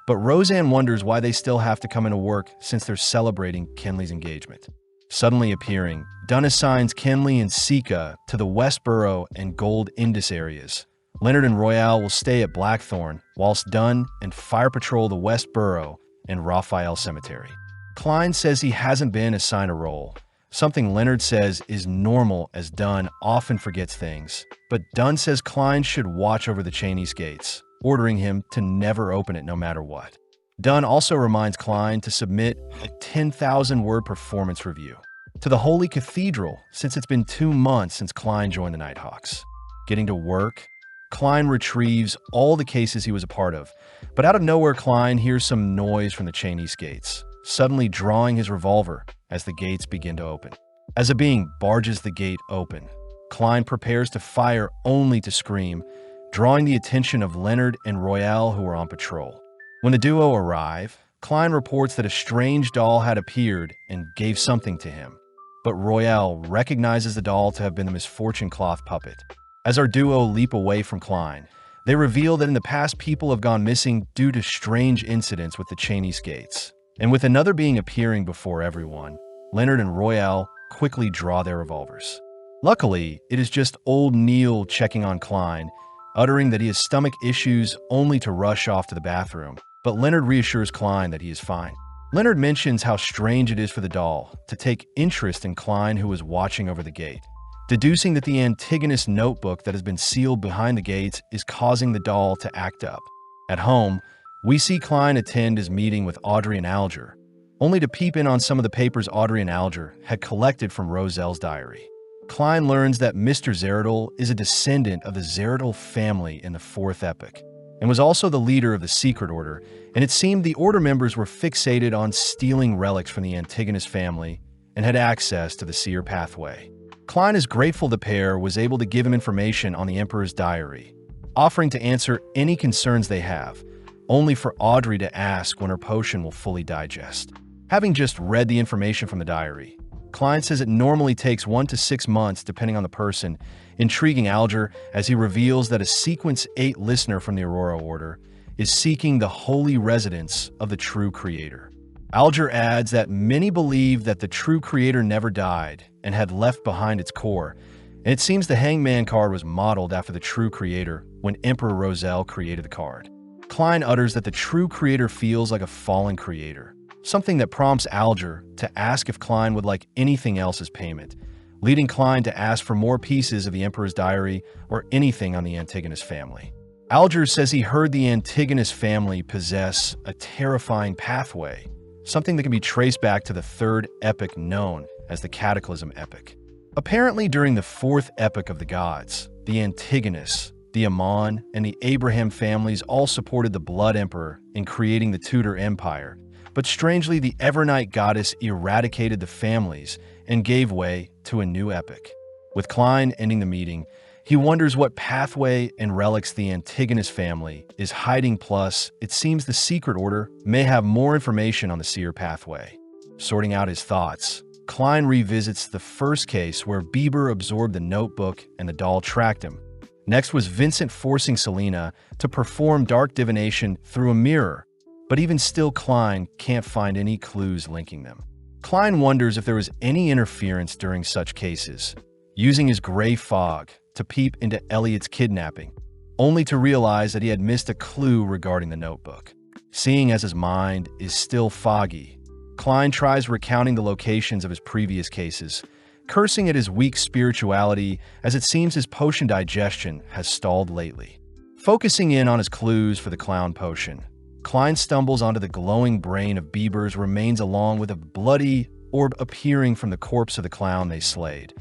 But Roseanne wonders why they still have to come into work since they're celebrating Kenley's engagement. Suddenly appearing, Dunn assigns Kenley and Sika to the Westboro and Gold Indus areas. Leonard and Royale will stay at Blackthorn, whilst Dunn and Fire patrol the Westboro and Raphael Cemetery. Klein says he hasn't been assigned a role, something Leonard says is normal as Dunn often forgets things, but Dunn says Klein should watch over the Cheney's gates, ordering him to never open it no matter what. Dunn also reminds Klein to submit a 10,000-word performance review to the Holy Cathedral since it's been 2 months since Klein joined the Nighthawks. Getting to work, Klein retrieves all the cases he was a part of, but out of nowhere Klein hears some noise from the Cheney's gates, suddenly drawing his revolver as the gates begin to open. As a being barges the gate open, Klein prepares to fire only to scream, drawing the attention of Leonard and Royale who are on patrol. When the duo arrive, Klein reports that a strange doll had appeared and gave something to him, but Royale recognizes the doll to have been the Misfortune Cloth puppet. As our duo leap away from Klein, they reveal that in the past people have gone missing due to strange incidents with the Cheney's gates. And with another being appearing before everyone, Leonard and Royale quickly draw their revolvers. Luckily, it is just old Neil checking on Klein, uttering that he has stomach issues only to rush off to the bathroom, but Leonard reassures Klein that he is fine. Leonard mentions how strange it is for the doll to take interest in Klein, who is watching over the gate, deducing that the Antigonus notebook that has been sealed behind the gates is causing the doll to act up. At home, we see Klein attend his meeting with Audrey and Alger, only to peep in on some of the papers Audrey and Alger had collected from Roselle's diary. Klein learns that Mr. Zeradol is a descendant of the Zeradol family in the 4th epoch, and was also the leader of the Secret Order, and it seemed the Order members were fixated on stealing relics from the Antigonus family and had access to the Seer Pathway. Klein is grateful the pair was able to give him information on the Emperor's diary, offering to answer any concerns they have, only for Audrey to ask when her potion will fully digest. Having just read the information from the diary, Klein says it normally takes 1 to 6 months depending on the person, intriguing Alger as he reveals that a Sequence 8 listener from the Aurora Order is seeking the holy residence of the true creator. Alger adds that many believe that the true creator never died and had left behind its core, and it seems the Hangman card was modeled after the true creator when Emperor Roselle created the card. Klein utters that the true creator feels like a fallen creator, something that prompts Alger to ask if Klein would like anything else as payment, leading Klein to ask for more pieces of the Emperor's diary or anything on the Antigonus family. Alger says he heard the Antigonus family possess a terrifying pathway, something that can be traced back to the 3rd epoch known as the Cataclysm epoch. Apparently during the 4th epoch of the gods, the Antigonus, the Amon, and the Abraham families all supported the Blood Emperor in creating the Tudor Empire, but strangely the Evernight goddess eradicated the families and gave way to a new epic. With Klein ending the meeting, he wonders what pathway and relics the Antigonus family is hiding, plus it seems the Secret Order may have more information on the Seer pathway. Sorting out his thoughts, Klein revisits the first case where Bieber absorbed the notebook and the doll tracked him. Next was Vincent forcing Selena to perform dark divination through a mirror, but even still Klein can't find any clues linking them. Klein wonders if there was any interference during such cases, using his gray fog to peep into Elliot's kidnapping, only to realize that he had missed a clue regarding the notebook. Seeing as his mind is still foggy, Klein tries recounting the locations of his previous cases, cursing at his weak spirituality as it seems his potion digestion has stalled lately. Focusing in on his clues for the clown potion, Klein stumbles onto the glowing brain of Bieber's remains along with a bloody orb appearing from the corpse of the clown they slayed,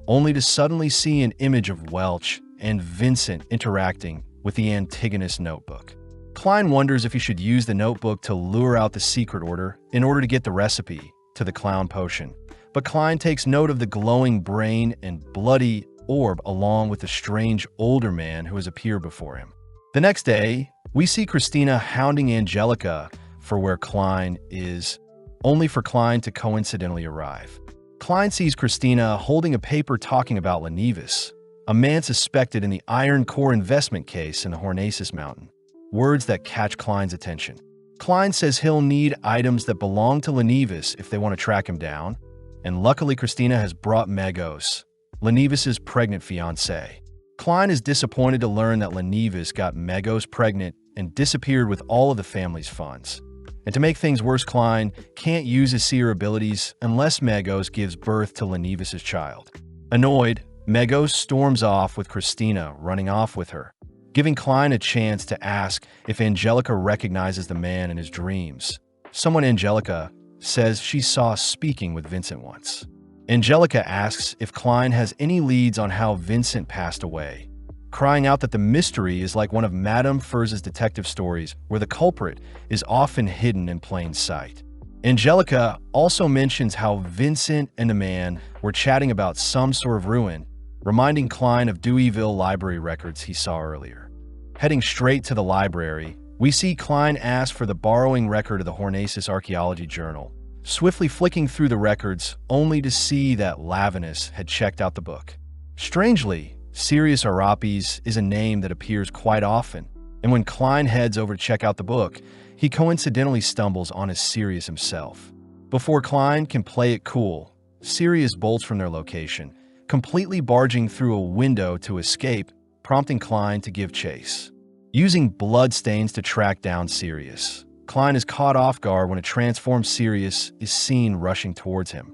only to suddenly see an image of Welch and Vincent interacting with the Antigonus notebook. Klein wonders if he should use the notebook to lure out the Secret Order in order to get the recipe to the clown potion, but Klein takes note of the glowing brain and bloody orb along with the strange older man who has appeared before him. The next day, we see Christina hounding Angelica for where Klein is, only for Klein to coincidentally arrive. Klein sees Christina holding a paper talking about Lenevis, a man suspected in the Iron Core investment case in the Hornacis Mountain. Words that catch Klein's attention. Klein says he'll need items that belong to Lenevis if they want to track him down, and luckily Christina has brought Megos, Lenevis' pregnant fiancée. Klein is disappointed to learn that Lenevis got Megos pregnant and disappeared with all of the family's funds. And to make things worse, Klein can't use his seer abilities unless Megos gives birth to Lenevis' child. Annoyed, Megos storms off with Christina running off with her, giving Klein a chance to ask if Angelica recognizes the man in his dreams. Someone Angelica says she saw speaking with Vincent once. Angelica asks if Klein has any leads on how Vincent passed away, crying out that the mystery is like one of Madame Furz's detective stories where the culprit is often hidden in plain sight. Angelica also mentions how Vincent and the man were chatting about some sort of ruin, reminding Klein of Deweyville library records he saw earlier. Heading straight to the library, we see Klein ask for the borrowing record of the Hornacis Archaeology Journal, swiftly flicking through the records only to see that Lavinus had checked out the book. Strangely, Sirius Arapes is a name that appears quite often, and when Klein heads over to check out the book, he coincidentally stumbles on his Sirius himself. Before Klein can play it cool, Sirius bolts from their location, completely barging through a window to escape, prompting Klein to give chase. Using bloodstains to track down Sirius, Klein is caught off guard when a transformed Sirius is seen rushing towards him.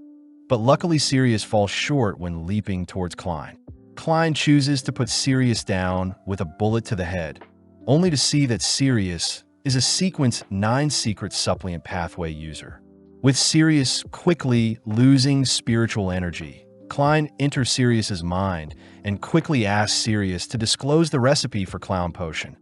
But luckily Sirius falls short when leaping towards Klein. Klein chooses to put Sirius down with a bullet to the head, only to see that Sirius is a Sequence 9 secret supplement pathway user. With Sirius quickly losing spiritual energy, Klein enters Sirius's mind and quickly asks Sirius to disclose the recipe for Clown Potion,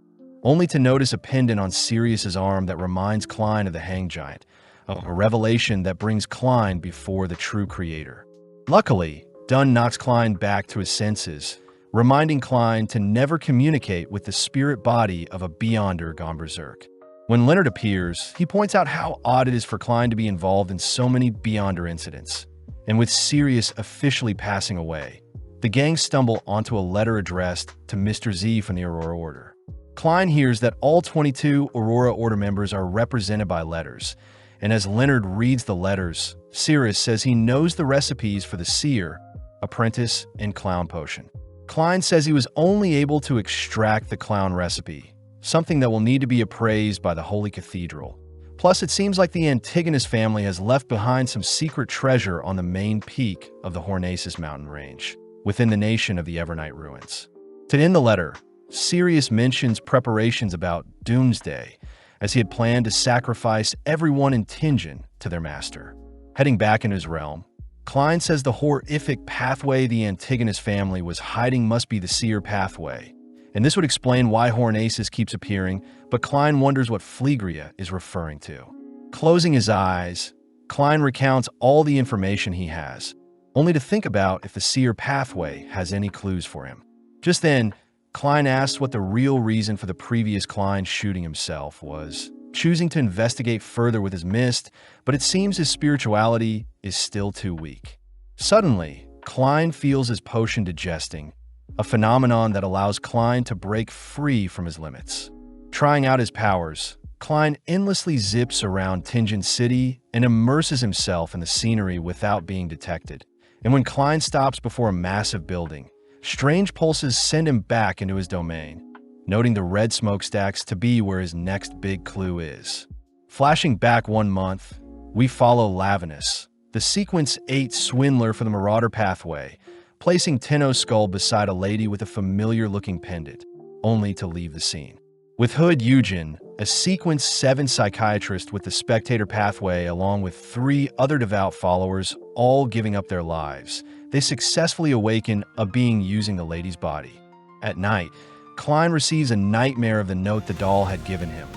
only to notice a pendant on Sirius's arm that reminds Klein of the Hang Giant, a revelation that brings Klein before the true creator. Luckily, Dunn knocks Klein back to his senses, reminding Klein to never communicate with the spirit body of a Beyonder gone berserk. When Leonard appears, he points out how odd it is for Klein to be involved in so many Beyonder incidents. And with Sirius officially passing away, the gang stumble onto a letter addressed to Mr. Z from the Aurora Order. Klein hears that all 22 Aurora Order members are represented by letters, and as Leonard reads the letters, Sirius says he knows the recipes for the Seer, Apprentice, and Clown Potion. Klein says he was only able to extract the Clown recipe, something that will need to be appraised by the Holy Cathedral. Plus, it seems like the Antigonus family has left behind some secret treasure on the main peak of the Hornacis mountain range, within the nation of the Evernight ruins. To end the letter, Sirius mentions preparations about Doomsday, as he had planned to sacrifice everyone in Tingen to their master. Heading back in his realm, Klein says the horrific pathway the Antigonus family was hiding must be the Seer pathway, And this would explain why Hornaces keeps appearing, but Klein wonders what Phlegria is referring to. Closing his eyes, Klein recounts all the information he has, only to think about if the seer pathway has any clues for him. Just then, Klein asks what the real reason for the previous Klein shooting himself was, choosing to investigate further with his mist, but it seems his spirituality is still too weak. Suddenly, Klein feels his potion digesting, a phenomenon that allows Klein to break free from his limits. Trying out his powers, Klein endlessly zips around Tingen City and immerses himself in the scenery without being detected. And when Klein stops before a massive building, strange pulses send him back into his domain, noting the red smokestacks to be where his next big clue is. Flashing back 1 month, we follow Lavinus, the Sequence 8 swindler for the Marauder pathway, placing Tenno's skull beside a lady with a familiar-looking pendant, only to leave the scene. With Hood Eugen, a Sequence 7 psychiatrist with the Spectator pathway along with 3 other devout followers all giving up their lives, they successfully awaken a being using the lady's body. At night, Klein receives a nightmare of the note the doll had given him,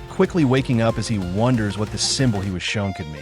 quickly waking up as he wonders what the symbol he was shown could mean.